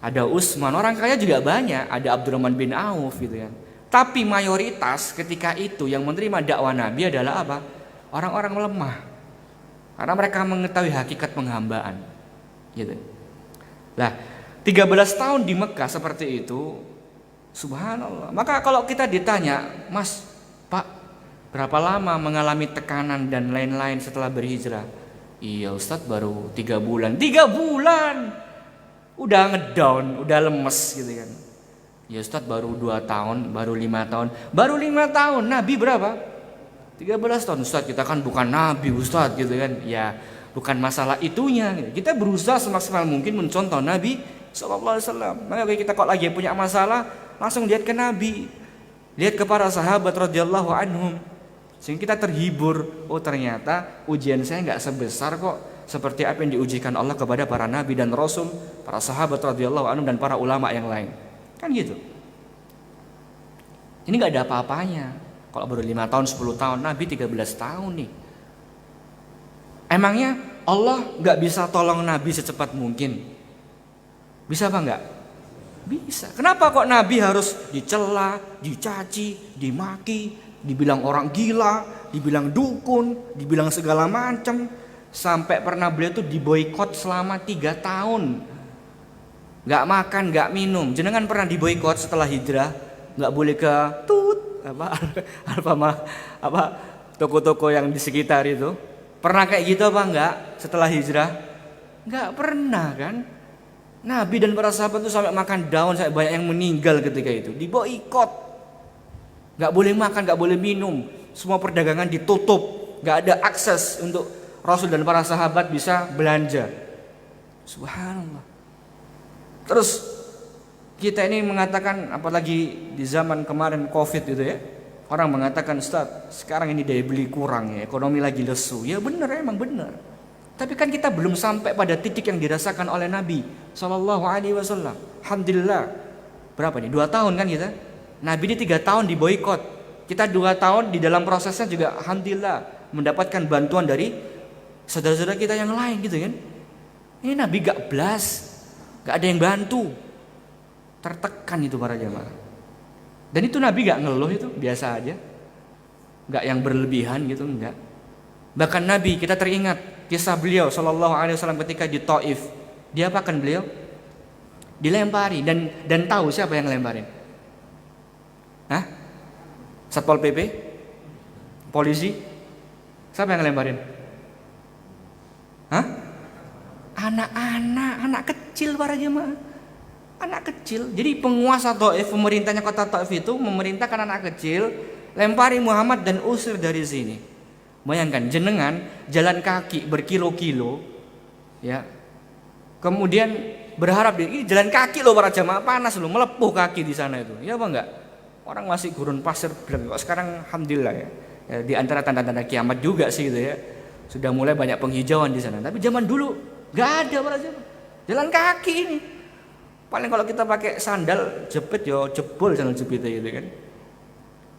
[SPEAKER 1] Ada Utsman. Orang kaya juga banyak. Ada Abdurrahman bin Auf, gitu kan. Tapi mayoritas ketika itu yang menerima dakwah Nabi adalah apa? Orang-orang lemah. Karena mereka mengetahui hakikat penghambaan. Gitu. Nah, 13 tahun di Mekah seperti itu, subhanallah. Maka kalau kita ditanya, Mas, Pak, berapa lama mengalami tekanan dan lain-lain setelah berhijrah? Iya Ustadz, baru 3 bulan. 3 bulan udah ngedown, udah lemes gitu kan. Ya Ustadz, baru 2 tahun, baru 5 tahun. Baru 5 tahun, Nabi berapa? 13 tahun. Ustadz, kita kan bukan Nabi Ustadz gitu kan. Ya bukan masalah itunya. Kita berusaha semaksimal mungkin mencontoh Nabi SAW. Maka kita kalau lagi punya masalah, langsung lihat ke Nabi, lihat ke para sahabat radhiyallahu anhum, sehingga kita terhibur. Oh ternyata ujian saya nggak sebesar kok seperti apa yang diujikan Allah kepada para nabi dan rasul, para sahabat radhiyallahu anhum dan para ulama yang lain. Kan gitu. Ini nggak ada apa-apanya. Kalau baru 5 tahun, 10 tahun, Nabi 13 tahun nih. Emangnya Allah nggak bisa tolong Nabi secepat mungkin? Bisa apa enggak? Bisa. Kenapa kok Nabi harus dicela, dicaci, dimaki, dibilang orang gila, dibilang dukun, dibilang segala macam, sampai pernah beliau tuh diboikot selama 3 tahun. Nggak makan, nggak minum. Jenengan pernah diboikot setelah hijrah? Nggak boleh ke toko-toko yang di sekitar itu. Pernah kayak gitu apa enggak setelah hijrah? Nggak pernah kan? Nabi dan para sahabat itu sampai makan daun, sampai banyak yang meninggal ketika itu. Diboikot. Gak boleh makan, gak boleh minum. Semua perdagangan ditutup. Gak ada akses untuk Rasul dan para sahabat bisa belanja. Subhanallah. Terus kita ini mengatakan, apalagi di zaman kemarin Covid gitu ya, orang mengatakan, Ustaz, sekarang ini daya beli kurang ya, ekonomi lagi lesu. Ya benar, emang benar. Tapi kan kita belum sampai pada titik yang dirasakan oleh Nabi Sallallahu Alaihi Wasallam. Alhamdulillah. Berapa nih? 2 tahun kan kita? Nabi ini 3 tahun diboikot. Kita 2 tahun di dalam prosesnya juga alhamdulillah mendapatkan bantuan dari saudara-saudara kita yang lain gitu kan. Ini Nabi gak belas, gak ada yang bantu. Tertekan itu para jamaah. Dan itu Nabi gak ngeluh, itu biasa aja. Gak yang berlebihan gitu, enggak. Bahkan Nabi, kita teringat kisah beliau Sallallahu Alaihi Wasallam ketika di Taif. Dia apakan beliau? Dilempari dan tahu siapa yang lemparin? Hah? Satpol PP? Polisi? Siapa yang lemparin? Hah? Anak-anak, anak kecil para jemaah. Anak kecil. Jadi penguasa Taif, pemerintahnya kota Taif itu memerintahkan anak kecil, lempari Muhammad dan usir dari sini. Bayangkan jenengan jalan kaki berkilo-kilo, ya. Kemudian berharap ini jalan kaki loh para jamaah, panas loh, melepuh kaki di sana itu. Ya apa enggak? Orang masih gurun pasir bilang kok sekarang alhamdulillah ya. Ya di antara tanda-tanda kiamat juga sih gitu ya. Sudah mulai banyak penghijauan di sana. Tapi zaman dulu enggak ada para jamaah. Jalan kaki ini. Paling kalau kita pakai sandal jepit ya jebol sandal jepitnya gitu kan.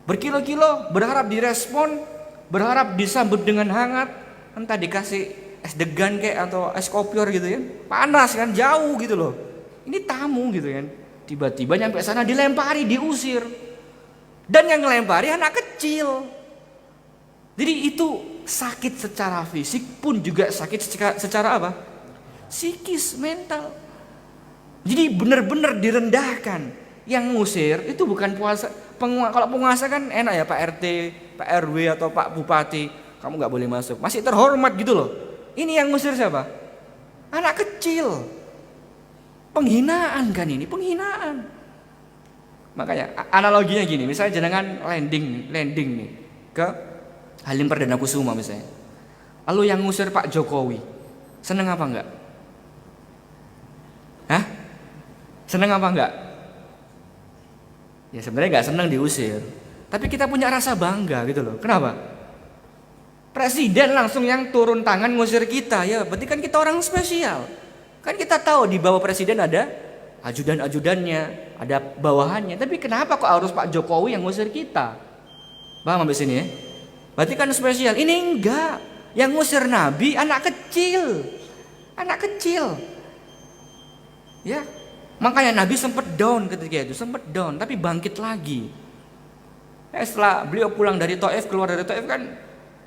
[SPEAKER 1] Berkilo-kilo berharap direspon, berharap disambut dengan hangat, entah dikasih es degan kayak atau es kopior gitu kan, panas kan, jauh gitu loh. Ini tamu gitu kan, tiba-tiba nyampe sana dilempari, diusir, dan yang ngelempari anak kecil. Jadi itu sakit secara fisik pun juga sakit secara apa? Psikis, mental. Jadi benar-benar direndahkan. Yang ngusir itu bukan puasa. Kalau penguasa kan enak ya, Pak RT, Pak RW atau Pak Bupati, kamu nggak boleh masuk, masih terhormat gitu loh. Ini yang ngusir siapa? Anak kecil. Penghinaan kan ini, penghinaan. Makanya analoginya gini, misalnya jenengan landing nih ke Halim Perdana Kusuma misalnya. Lalu yang ngusir Pak Jokowi, seneng apa enggak? Hah? Seneng apa enggak? Ya sebenarnya enggak seneng diusir, tapi kita punya rasa bangga gitu loh. Kenapa? Presiden langsung yang turun tangan ngusir kita, ya berarti kan kita orang spesial. Kan kita tahu di bawah presiden ada ajudan-ajudannya, ada bawahannya. Tapi kenapa kok harus Pak Jokowi yang ngusir kita? Paham sampai sini ya? Berarti kan spesial. Ini enggak. Yang ngusir Nabi anak kecil. Anak kecil. Ya. Makanya Nabi sempat down ketika itu, sempat down, tapi bangkit lagi. Setelah beliau pulang dari Taif, keluar dari Taif kan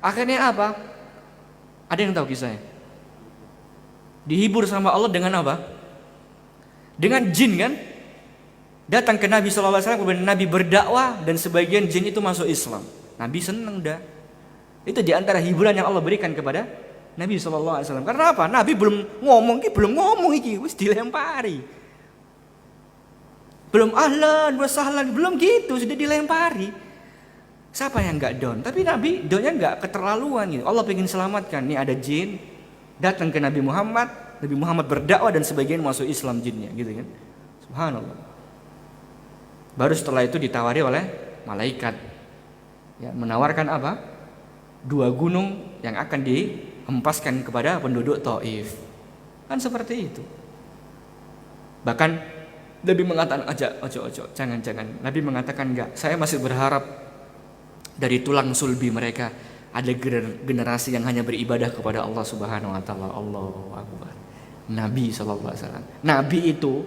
[SPEAKER 1] akhirnya apa? Ada yang tahu kisahnya? Dihibur sama Allah dengan apa? Dengan jin kan? Datang ke Nabi SAW, kemudian Nabi berdakwah dan sebagian jin itu masuk Islam. Nabi seneng dah. Itu diantara hiburan yang Allah berikan kepada Nabi SAW. Karena apa? Nabi belum ngomong iki, wis dilempari. Belum ahlan wa sahlan, belum gitu, sudah dilempari. Siapa yang enggak down? Tapi Nabi downnya enggak keterlaluan gitu. Allah pengen selamatkan. Nih ada jin datang ke Nabi Muhammad berdakwah dan sebagian masuk Islam jinnya gitu kan. Subhanallah. Baru setelah itu ditawari oleh malaikat. Ya, menawarkan apa? 2 gunung yang akan dihempaskan kepada penduduk Taif. Kan seperti itu. Bahkan Nabi mengatakan ojo, jangan. Nabi mengatakan enggak. Saya masih berharap dari tulang sulbi mereka ada generasi yang hanya beribadah kepada Allah Subhanahu wa taala. Allahu Akbar. Nabi sallallahu alaihi wasallam. Nabi itu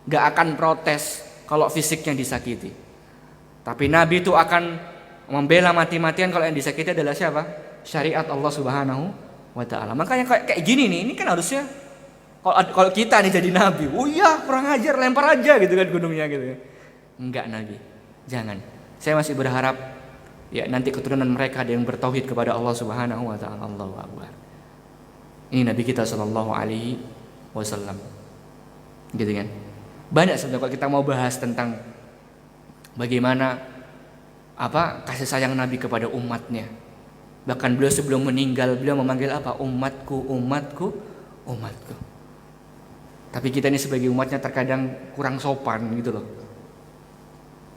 [SPEAKER 1] enggak akan protes kalau fisiknya disakiti. Tapi Nabi itu akan membela mati-matian kalau yang disakiti adalah siapa? Syariat Allah Subhanahu wa taala. Makanya kayak gini nih, ini kan harusnya kalau kita nih jadi nabi, oh iya kurang ajar, lempar aja gitu kan gunungnya gitu. Enggak Nabi. Jangan. Saya masih berharap ya nanti keturunan mereka ada yang bertauhid kepada Allah Subhanahu wa taala. Allahu Akbar. Ini Nabi kita sallallahu alaihi wasallam. Gitu kan. Banyak sebenarnya kalau kita mau bahas tentang bagaimana kasih sayang Nabi kepada umatnya. Bahkan beliau sebelum meninggal beliau memanggil apa? Umatku. Tapi kita ini sebagai umatnya terkadang kurang sopan gitu loh.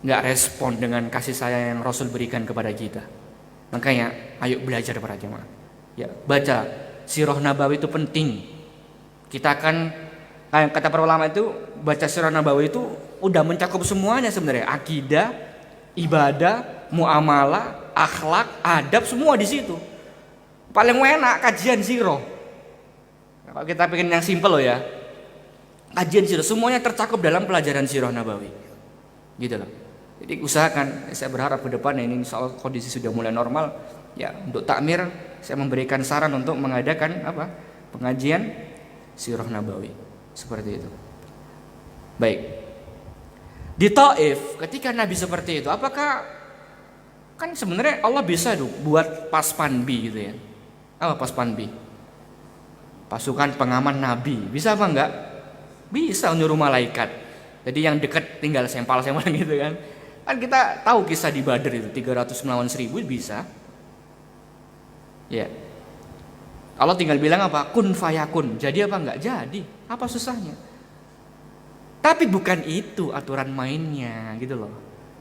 [SPEAKER 1] Nggak respon dengan kasih sayang yang Rasul berikan kepada kita. Makanya ayo belajar para jemaah. Ya, baca sirah Nabawi itu penting. Kita akan kata para ulama itu baca sirah Nabawi itu udah mencakup semuanya sebenarnya. Akidah, ibadah, muamalah, akhlak, adab semua di situ. Paling enak kajian sirah. Kalau kita pengen yang simpel loh ya. Kajian sirah semuanya tercakup dalam pelajaran sirah Nabawi. Gitu loh. Jadi usahakan, saya berharap ke depan ini insya Allah kondisi sudah mulai normal. Ya, untuk takmir saya memberikan saran untuk mengadakan pengajian sirah Nabawi seperti itu. Baik. Di Taif ketika Nabi seperti itu, apakah kan sebenarnya Allah bisa buat paspanbi gitu ya? Apa paspanbi? Pasukan pengaman Nabi. Bisa apa enggak? Bisa nyuruh malaikat. Jadi yang dekat tinggal sempal gitu kan. Kan kita tahu kisah di Badar itu 300 melawan 1000 bisa. Ya. Allah tinggal bilang apa? Kun fayakun. Jadi apa enggak? Jadi. Apa susahnya? Tapi bukan itu aturan mainnya gitu loh.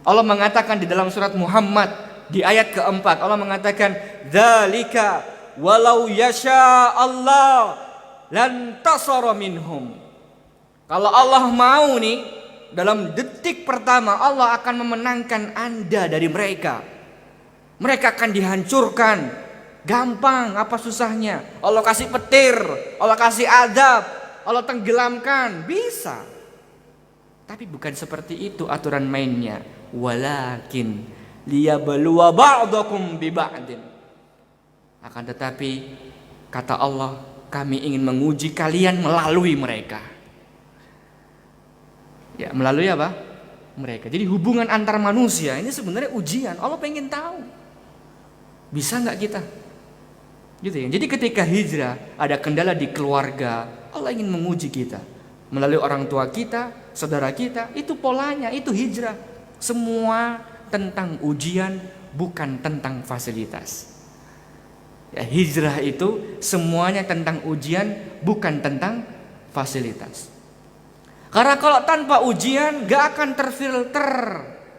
[SPEAKER 1] Allah mengatakan di dalam surat Muhammad di ayat keempat, Allah mengatakan dzalika walau yasha Allah lan tasara minhum. Kalau Allah mau nih dalam detik pertama Allah akan memenangkan Anda dari mereka. Mereka akan dihancurkan. Gampang, apa susahnya? Allah kasih petir, Allah kasih adab, Allah tenggelamkan, bisa. Tapi bukan seperti itu aturan mainnya. Walakin liyabluwa ba'dakum bi ba'din. Akan tetapi kata Allah, kami ingin menguji kalian melalui mereka. Ya, melalui apa? Mereka. Jadi hubungan antar manusia ini sebenarnya ujian. Allah pengen tahu. Bisa nggak kita? Gitu ya. Jadi ketika hijrah ada kendala di keluarga, Allah ingin menguji kita. melalui orang tua kita, saudara kita. Itu polanya, itu hijrah. Semua tentang ujian, bukan tentang fasilitas. Ya, hijrah itu semuanya tentang ujian, bukan tentang fasilitas. Karena kalau tanpa ujian gak akan terfilter.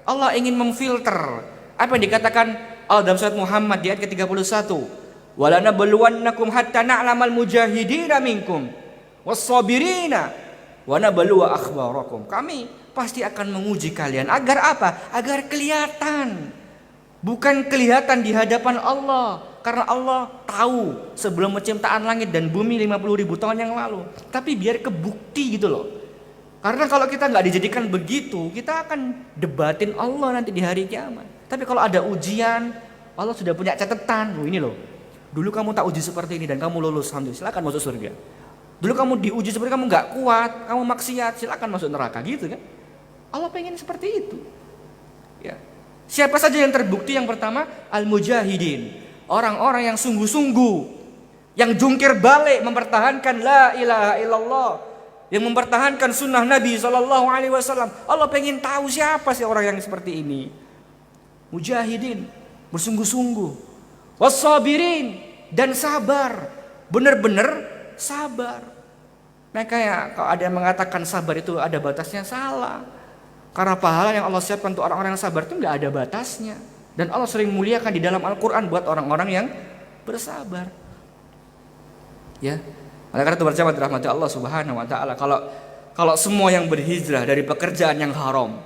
[SPEAKER 1] Allah ingin memfilter. Apa yang dikatakan Allah dalam surat Muhammad di ayat ke-31? Walanabluwannakum hatta na'lamal mujahidina minkum was-sabirina wa nabluwa akhbarakum. Kami pasti akan menguji kalian agar apa? Agar kelihatan. Bukan kelihatan di hadapan Allah. Karena Allah tahu sebelum penciptaan langit dan bumi 50.000 tahun yang lalu. Tapi biar kebukti gitu loh. Karena kalau kita nggak dijadikan begitu, kita akan debatin Allah nanti di hari kiamat. Tapi kalau ada ujian, Allah sudah punya catatan. Loh ini loh, dulu kamu tak uji seperti ini dan kamu lulus, alhamdulillah, silakan masuk surga. Dulu kamu diuji seperti kamu nggak kuat, kamu maksiat, silakan masuk neraka gitu kan. Allah pengen seperti itu. Ya. Siapa saja yang terbukti? Yang pertama, al-mujahidin. Orang-orang yang sungguh-sungguh, yang jungkir balik mempertahankan la ilaha illallah, yang mempertahankan sunnah Nabi SAW. Allah pengen tahu siapa sih orang yang seperti ini. Mujahidin, bersungguh-sungguh. Wassabirin, dan sabar. Benar-benar sabar. Maka ya kalau ada yang mengatakan sabar itu ada batasnya, salah. Karena pahala yang Allah siapkan untuk orang-orang yang sabar itu nggak ada batasnya. Dan Allah sering muliakan di dalam Al-Quran buat orang-orang yang bersabar. Ya, oleh karena itu berjamaah dirahmati Allah Subhanahu Wa Taala. Kalau semua yang berhijrah dari pekerjaan yang haram,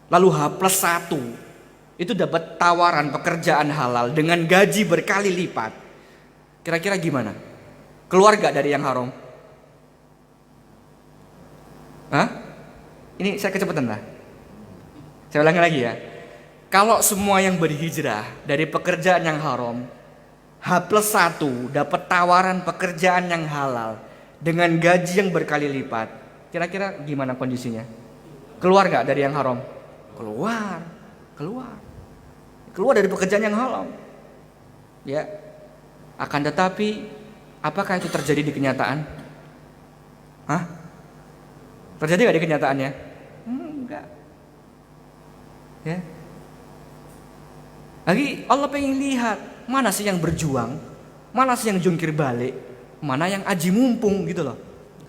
[SPEAKER 1] lalu H+1 itu dapat tawaran pekerjaan halal dengan gaji berkali lipat, kira-kira gimana? Keluar gak dari yang haram? Hah? Ini saya kecepatan lah. Saya ulangi lagi ya. Kalau semua yang berhijrah dari pekerjaan yang haram, H+1 dapat tawaran pekerjaan yang halal dengan gaji yang berkali lipat, kira-kira gimana kondisinya? Keluar gak dari yang haram? Keluar dari pekerjaan yang haram. Ya. Akan tetapi, apakah itu terjadi di kenyataan? Hah? Terjadi gak di kenyataannya? Enggak. Ya. Lagi Allah pengen lihat mana sih yang berjuang, mana sih yang jungkir balik, mana yang aji mumpung gitu loh.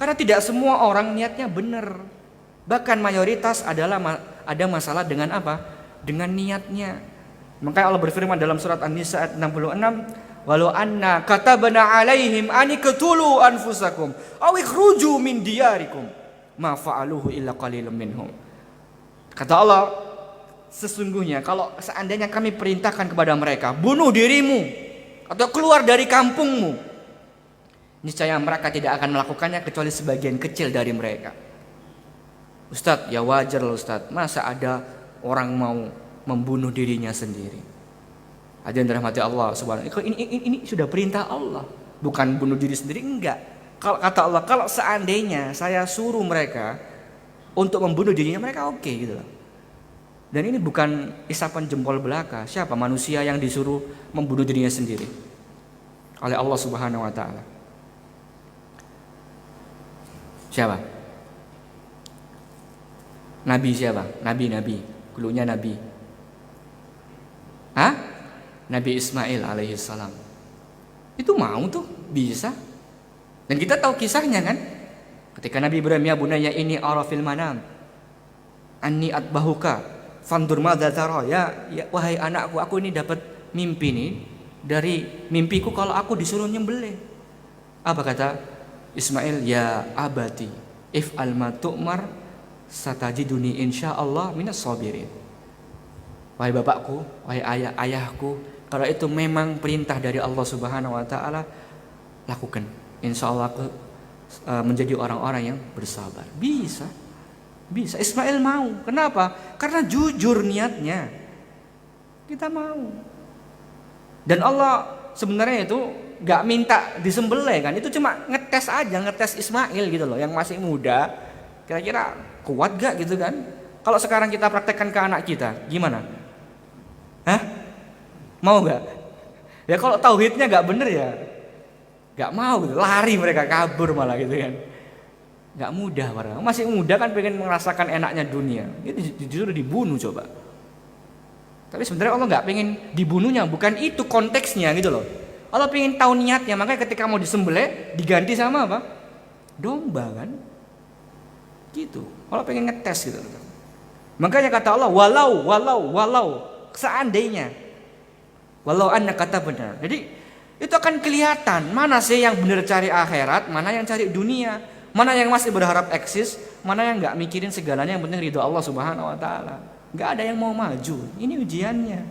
[SPEAKER 1] Karena tidak semua orang niatnya benar. Bahkan mayoritas adalah ada masalah dengan apa? Dengan niatnya. Makanya Allah berfirman dalam surat An-Nisa ayat 66, "Walau anna katabna 'alaihim an iqtulu anfusakum aw ikhruju min diyarikum ma fa'aluhu illa qalilun minhum." Kata Allah, sesungguhnya kalau seandainya kami perintahkan kepada mereka, bunuh dirimu atau keluar dari kampungmu, niscaya mereka tidak akan melakukannya kecuali sebagian kecil dari mereka. Ustadz, ya wajar loh Ustadz, masa ada orang mau membunuh dirinya sendiri? Hadirin dirahmati Allah subhanahu wa ta'ala. Ini sudah perintah Allah, bukan bunuh diri sendiri, enggak. Kalau kata Allah, kalau seandainya saya suruh mereka untuk membunuh dirinya, mereka oke gitu loh. Dan ini bukan isapan jempol belaka. Siapa manusia yang disuruh membunuh dirinya sendiri oleh Allah Subhanahu wa taala? Siapa? Nabi siapa? Nabi. Dulunya Nabi. Hah? Nabi Ismail alaihi salam. Itu mau tuh, bisa. Dan kita tahu kisahnya kan? Ketika Nabi Ibrahim, ya bunayya ini ara fil manam anni atbahuka fandur madza tara, ya wahai anakku, aku ini dapat mimpi nih, dari mimpiku kalau aku disuruh nyembelih. Apa kata Ismail? Ya abati if'al ma tu'mar satajiduni insyaallah minas sabirin. Wahai bapakku, wahai ayahku, kalau itu memang perintah dari Allah Subhanahu wa taala, lakukan. Insyaallah aku menjadi orang-orang yang bersabar. Bisa. Ismail mau. Kenapa? Karena jujur niatnya. Kita mau. Dan Allah sebenarnya itu gak minta disembelih kan. Itu cuma ngetes aja, ngetes Ismail gitu loh, yang masih muda. Kira-kira kuat gak gitu kan? Kalau sekarang kita praktekkan ke anak kita, gimana? Hah? Mau gak? Ya kalau tauhidnya gak bener ya gak mau gitu. Lari mereka, kabur malah gitu kan. Nggak mudah, orang masih muda kan pengen merasakan enaknya dunia. Itu justru dibunuh coba. Tapi sebenarnya Allah nggak pengen dibunuhnya, bukan itu konteksnya gitu loh. Allah pengen tahu niatnya, makanya ketika mau disembelih diganti sama apa? Domba kan? Gitu. Allah pengen ngetes gitu. Makanya kata Allah, walau seandainya, walau anna kata benar. Jadi itu akan kelihatan mana sih yang benar cari akhirat, mana yang cari dunia, mana yang masih berharap eksis, mana yang nggak mikirin segalanya, yang penting ridho Allah Subhanahu Wa Taala. Nggak ada yang mau maju. Ini ujiannya.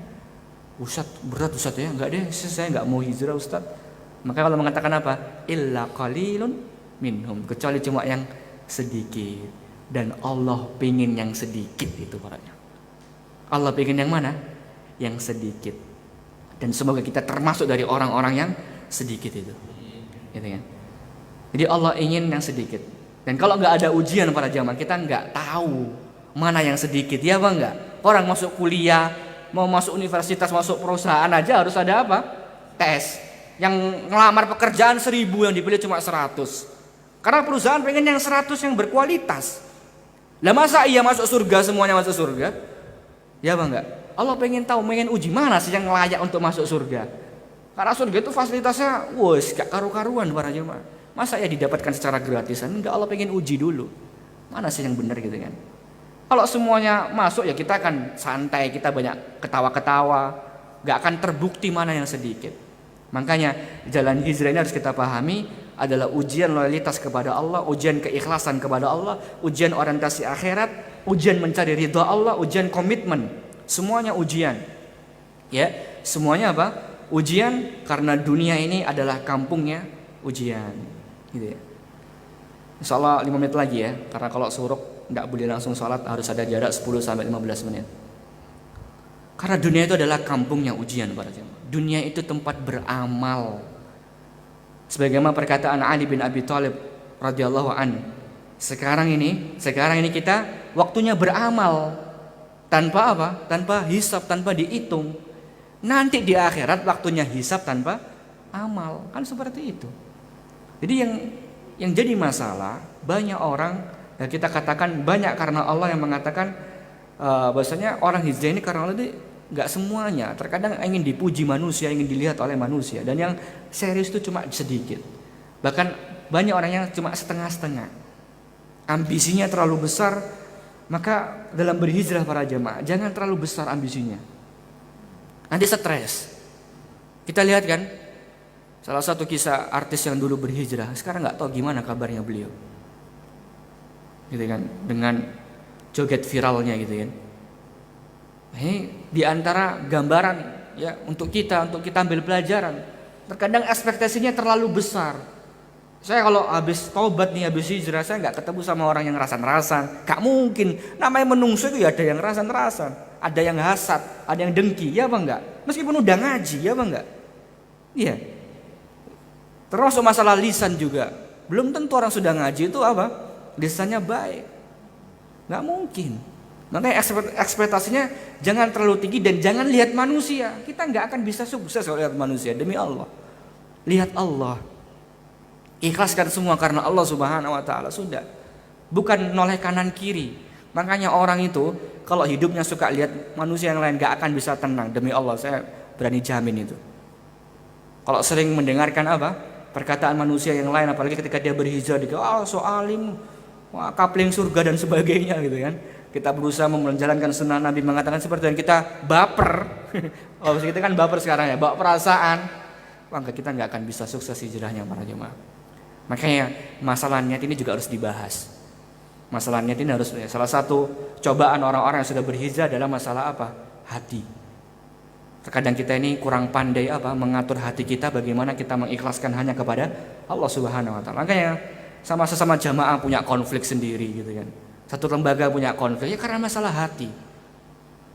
[SPEAKER 1] Ustaz, berat Ustaz ya? Nggak deh, saya nggak mau hijrah Ustaz. Maka kalau mengatakan apa? Illa qalilun minhum, kecuali cuma yang sedikit. Dan Allah pingin yang sedikit itu parahnya. Allah pingin yang mana? Yang sedikit. Dan semoga kita termasuk dari orang-orang yang sedikit itu. Gitu kan? Jadi Allah ingin yang sedikit. Dan kalau nggak ada ujian para jamaah, kita nggak tahu mana yang sedikit, ya apa enggak? Orang masuk kuliah, mau masuk universitas, masuk perusahaan aja harus ada apa? Tes. Yang ngelamar pekerjaan 1000, yang dipilih cuma 100. Karena perusahaan pengen yang 100 yang berkualitas. Lah masa iya masuk surga semuanya masuk surga? Ya apa enggak? Allah pengen tahu, pengen uji mana sih yang layak untuk masuk surga. Karena surga itu fasilitasnya wes gak karu-karuan para jemaah. Masa ya didapatkan secara gratisan? Enggak, Allah pengen uji dulu. Mana sih yang benar gitu kan? Kalau semuanya masuk ya kita akan santai, kita banyak ketawa-ketawa, gak akan terbukti mana yang sedikit. Makanya jalan hijrah ini harus kita pahami adalah ujian loyalitas kepada Allah, ujian keikhlasan kepada Allah, ujian orientasi akhirat, ujian mencari ridha Allah, ujian komitmen. Semuanya ujian. Ya, semuanya apa? Ujian karena dunia ini adalah kampungnya ujian. Gitu ya. Insyaallah 5 menit lagi ya, karena kalau suruk enggak boleh langsung sholat, harus ada jarak 10 sampai 15 menit. Karena dunia itu adalah kampungnya ujian para jemaah. Dunia itu tempat beramal. Sebagaimana perkataan Ali bin Abi Thalib radhiyallahu an. Sekarang ini kita waktunya beramal tanpa apa? Tanpa hisab, tanpa dihitung. Nanti di akhirat waktunya hisab tanpa amal. Kan seperti itu. Jadi yang jadi masalah banyak orang, dan kita katakan banyak karena Allah yang mengatakan bahwasanya orang hijrah ini karena Allah itu nggak semuanya. Terkadang ingin dipuji manusia, ingin dilihat oleh manusia, dan yang serius itu cuma sedikit. Bahkan banyak orang yang cuma setengah-setengah. Ambisinya terlalu besar, maka dalam berhijrah para jemaah jangan terlalu besar ambisinya. Nanti stres. Kita lihat kan, salah satu kisah artis yang dulu berhijrah, sekarang nggak tahu gimana kabarnya beliau. Gitu kan, dengan joget viralnya gitu kan. Ini diantara gambaran ya untuk kita ambil pelajaran. Terkadang ekspektasinya terlalu besar. Saya kalau habis taubat nih, habis hijrah, saya nggak ketemu sama orang yang rasan-rasan. Gak mungkin. Namanya menungso itu ya ada yang rasan-rasan, ada yang hasad, ada yang dengki, ya apa enggak? Meskipun udah ngaji, ya apa enggak? Iya. Termasuk masalah lisan juga. Belum tentu orang sudah ngaji itu apa? Lisannya baik. Nggak mungkin. Makanya ekspektasinya jangan terlalu tinggi dan jangan lihat manusia. Kita nggak akan bisa sukses kalau lihat manusia, demi Allah. Lihat Allah. Ikhlaskan semua karena Allah Subhanahu Wa Taala, sudah. Bukan noleh kanan kiri. Makanya orang itu kalau hidupnya suka lihat manusia yang lain nggak akan bisa tenang, demi Allah, saya berani jamin itu. Kalau sering mendengarkan apa? Perkataan manusia yang lain, apalagi ketika dia berhijrah, dia so alim, wah, kapling surga dan sebagainya gitu kan. Kita berusaha menjalankan sunnah Nabi mengatakan seperti itu, dan kita baper. Oh, kita kan baper sekarang ya, bawa perasaan. Maka kita nggak akan bisa sukses hijrahnya para jemaah. Makanya masalah niat ini juga harus dibahas. Masalah niat ini harus, salah satu cobaan orang-orang yang sudah berhijrah adalah masalah apa? Hati. Terkadang kita ini kurang pandai apa? Mengatur hati kita, bagaimana kita mengikhlaskan hanya kepada Allah Subhanahu Wa Taala. Makanya sama sesama jamaah punya konflik sendiri gitu kan. Satu lembaga punya konflik ya karena masalah hati.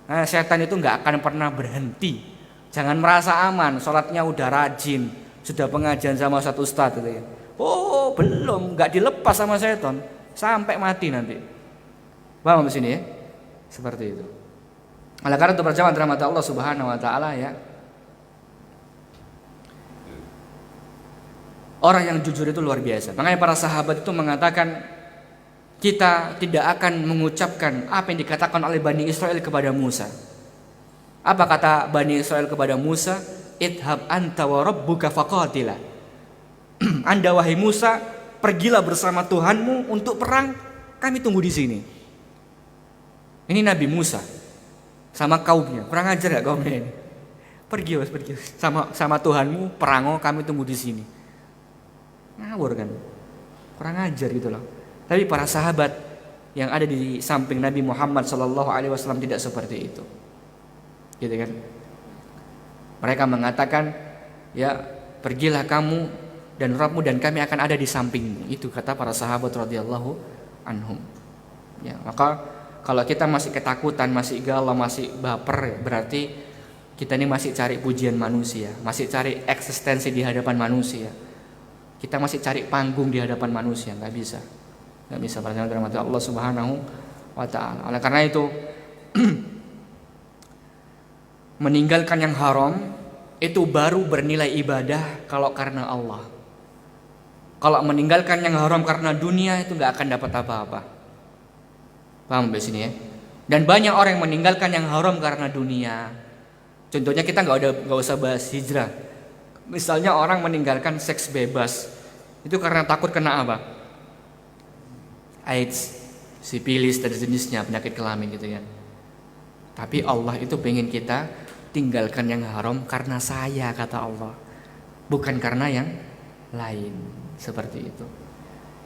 [SPEAKER 1] Nah, setan itu nggak akan pernah berhenti. Jangan merasa aman, sholatnya udah rajin, sudah pengajian sama satu ustadz gitu ya. Oh belum, nggak dilepas sama setan sampai mati nanti. Paham di sini ya? Seperti itu. Oleh karena itu berjamaah rahmat Allah Subhanahu Wa Taala ya. Orang yang jujur itu luar biasa. Makanya para sahabat itu mengatakan kita tidak akan mengucapkan apa yang dikatakan oleh Bani Israel kepada Musa. Apa kata Bani Israel kepada Musa? Idhab anta wa rabbuka faqatila. Anda wahai Musa, pergilah bersama Tuhanmu untuk perang, kami tunggu di sini. Ini Nabi Musa sama kaumnya, kurang ajar ya kaumnya ini. Pergi sama Tuhanmu, perang, kami tunggu di sini. Ngawur kan, kurang ajar gitu loh. Tapi para sahabat yang ada di samping Nabi Muhammad SAW tidak seperti itu, gitu kan? Mereka mengatakan, ya pergilah kamu dan Rabbmu dan kami akan ada di sampingmu. Itu kata para sahabat radhiyallahu anhum. Ya, maka kalau kita masih ketakutan, masih galau, masih baper, berarti kita ini masih cari pujian manusia, masih cari eksistensi di hadapan manusia. Kita masih cari panggung di hadapan manusia, nggak bisa percaya dengan Allah Subhanahu wa taala. Oleh karena itu meninggalkan yang haram itu baru bernilai ibadah kalau karena Allah. Kalau meninggalkan yang haram karena dunia itu nggak akan dapat apa-apa. Paham di sini ya? Dan banyak orang yang meninggalkan yang haram karena dunia. Contohnya kita nggak usah bahas hijrah. Misalnya orang meninggalkan seks bebas itu karena takut kena apa? AIDS, sipilis dan jenisnya, penyakit kelamin gitu ya. Tapi Allah itu pengen kita tinggalkan yang haram karena saya, kata Allah, bukan karena yang lain, seperti itu.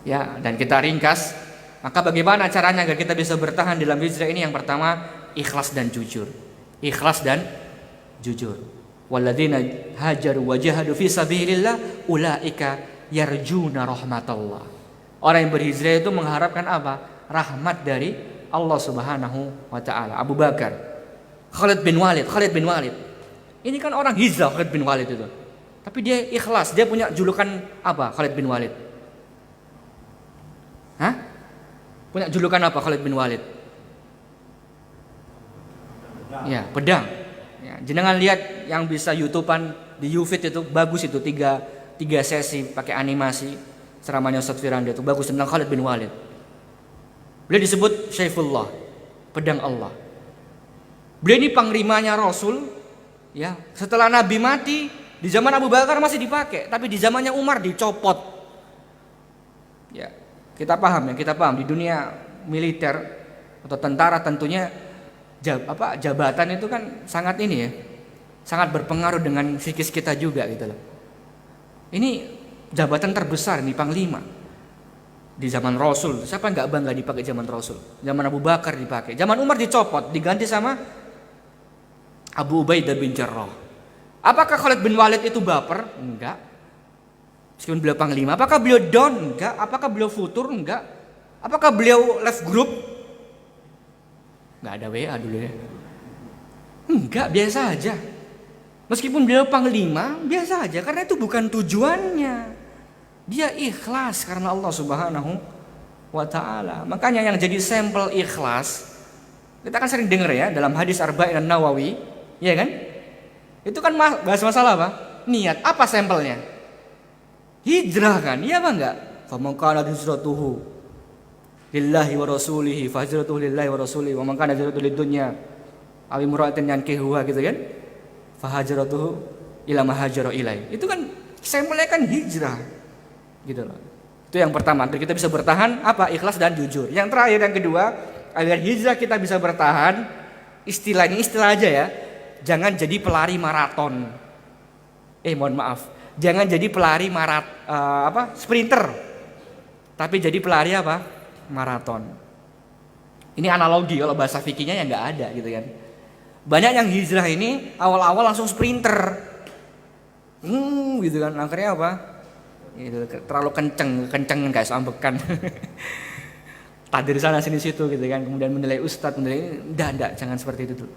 [SPEAKER 1] Ya, dan kita ringkas, maka bagaimana caranya agar kita bisa bertahan dalam hijrah ini? Yang pertama, ikhlas dan jujur. Ikhlas dan jujur. Walladzina hajaru wa jahadu fi sabilillah ulaika yarjuna rahmatallah. Orang yang berhijrah itu mengharapkan apa? Rahmat dari Allah Subhanahu wa taala. Abu Bakar, Khalid bin Walid. Ini kan orang hijrah Khalid bin Walid itu. Tapi dia ikhlas, dia punya julukan apa Khalid bin Walid? Hah? Punya julukan apa Khalid bin Walid? Ya, pedang. Ya, jenengan lihat yang bisa YouTubean di YouFit itu bagus itu, tiga sesi pakai animasi. Ceramahnya Ustaz Firanda itu bagus tentang Khalid bin Walid. Beliau disebut Syaifullah, pedang Allah. Beliau ini panglimanya Rasul, ya. Setelah Nabi mati, di zaman Abu Bakar masih dipakai, tapi di zamannya Umar dicopot. Ya, kita paham di dunia militer atau tentara tentunya jabatan itu kan sangat ini ya, sangat berpengaruh dengan psikis kita juga gitu loh. Ini jabatan terbesar nih, panglima di zaman Rasul. Siapa nggak bangga dipakai zaman Rasul? Zaman Abu Bakar dipakai, zaman Umar dicopot, diganti sama Abu Ubaidah bin Jarrah. Apakah Khalid bin Walid itu baper? Enggak. Meskipun beliau panglima, apakah beliau down? Enggak. Apakah beliau futur? Enggak. Apakah beliau left group? Enggak ada WA dulu ya. Enggak, biasa aja. Meskipun beliau panglima, biasa aja, karena itu bukan tujuannya. Dia ikhlas karena Allah Subhanahu wa taala. Makanya yang jadi sampel ikhlas, kita kan sering dengar ya dalam hadis Arba'in An-Nawawi, ya kan? Itu kan bahas masalah apa? Niat. Apa sampelnya? Hijrah kan? Iya apa enggak? Faman kana hijratuhu lillahi wa rasulihi fahijratuhu lillahi wa rasulihi wa man kana hijratuhu lidunya aw imra'atin yankihuha, gitu kan? Fahajratuhu ila ma hajara ilai. Itu kan sampelnya kan hijrah. Gitu loh. Itu yang pertama, agar kita bisa bertahan apa? Ikhlas dan jujur. Yang terakhir, yang kedua, agar hijrah kita bisa bertahan, istilah aja ya. Jangan jadi pelari maraton. Mohon maaf. Jangan jadi pelari sprinter. Tapi jadi pelari apa? Maraton. Ini analogi, kalau bahasa fikihnya ya nggak ada gitu kan. Banyak yang hijrah ini awal-awal langsung sprinter. Gitu kan. Akhirnya apa? Itu terlalu kenceng guys, ambekan. Tadir sana sini situ gitu kan, kemudian menilai ustadz, enggak, jangan seperti itu tuh.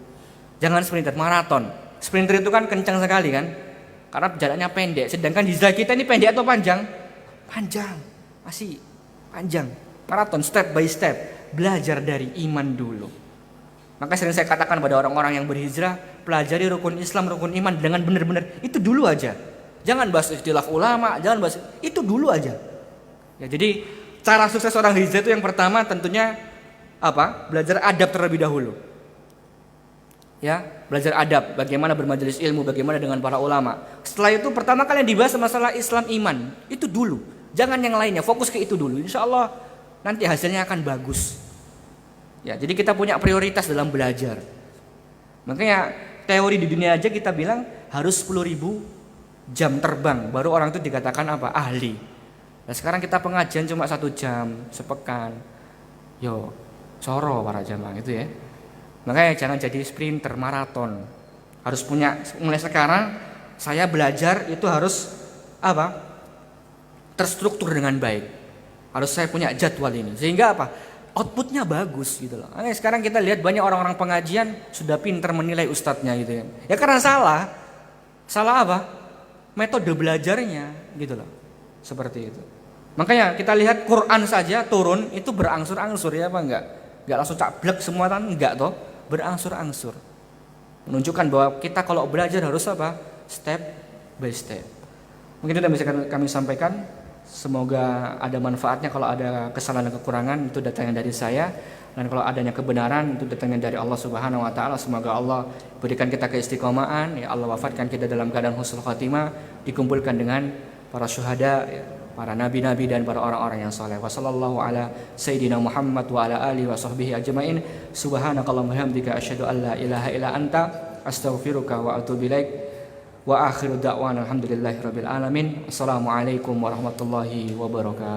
[SPEAKER 1] Jangan sprinter, maraton. Sprinter itu kan kencang sekali kan, karena jalannya pendek. Sedangkan hijrah kita ini pendek atau panjang? Panjang, masih panjang. Maraton, step by step, belajar dari iman dulu. Maka sering saya katakan pada orang-orang yang berhijrah, pelajari rukun Islam, rukun iman dengan benar-benar. Itu dulu aja. Jangan bahas istilah ulama, jangan bahas itu dulu aja. Ya, jadi cara sukses orang hijrah itu yang pertama tentunya apa? Belajar adab terlebih dahulu. Ya, belajar adab, bagaimana bermajelis ilmu, bagaimana dengan para ulama. Setelah itu pertama kali yang dibahas masalah Islam iman, itu dulu. Jangan yang lainnya, fokus ke itu dulu. Insya Allah nanti hasilnya akan bagus. Ya, jadi kita punya prioritas dalam belajar. Makanya teori di dunia aja kita bilang harus 10.000 jam terbang baru orang itu dikatakan apa? Ahli. Nah, sekarang kita pengajian cuma 1 jam sepekan. Yo, coro para jamaah itu ya. Makanya jangan jadi sprinter maraton. Harus punya mulai sekarang saya belajar itu harus apa? Terstruktur dengan baik. Harus saya punya jadwal ini. Sehingga apa? Outputnya bagus gitu loh. Nah, sekarang kita lihat banyak orang-orang pengajian sudah pintar menilai ustadznya gitu ya. Ya karena salah. Salah apa? Metode belajarnya gitu loh. Seperti itu. Makanya kita lihat Quran saja turun itu berangsur-angsur ya apa enggak? Enggak langsung cablek semua kan enggak toh, berangsur-angsur. Menunjukkan bahwa kita kalau belajar harus apa? Step by step. Mungkin itu yang bisa kami sampaikan. Semoga ada manfaatnya. Kalau ada kesalahan dan kekurangan itu datangnya dari saya, dan kalau adanya kebenaran itu datangnya dari Allah Subhanahu wa taala. Semoga Allah berikan kita keistiqomahan, ya Allah wafatkan kita dalam keadaan husnul khatimah, dikumpulkan dengan para syuhada, ya, para nabi-nabi dan para orang-orang yang saleh. Wassallallahu ala sayyidina Muhammad wa ala alihi wa sahbihi ajmain. Subhanakallahumma hamdika asyhadu an la ilaha illa anta astaghfiruka wa atubu ilaik. Wa akhiru da'wana alhamdulillahi rabbil alamin. Assalamualaikum warahmatullahi wabarakatuh.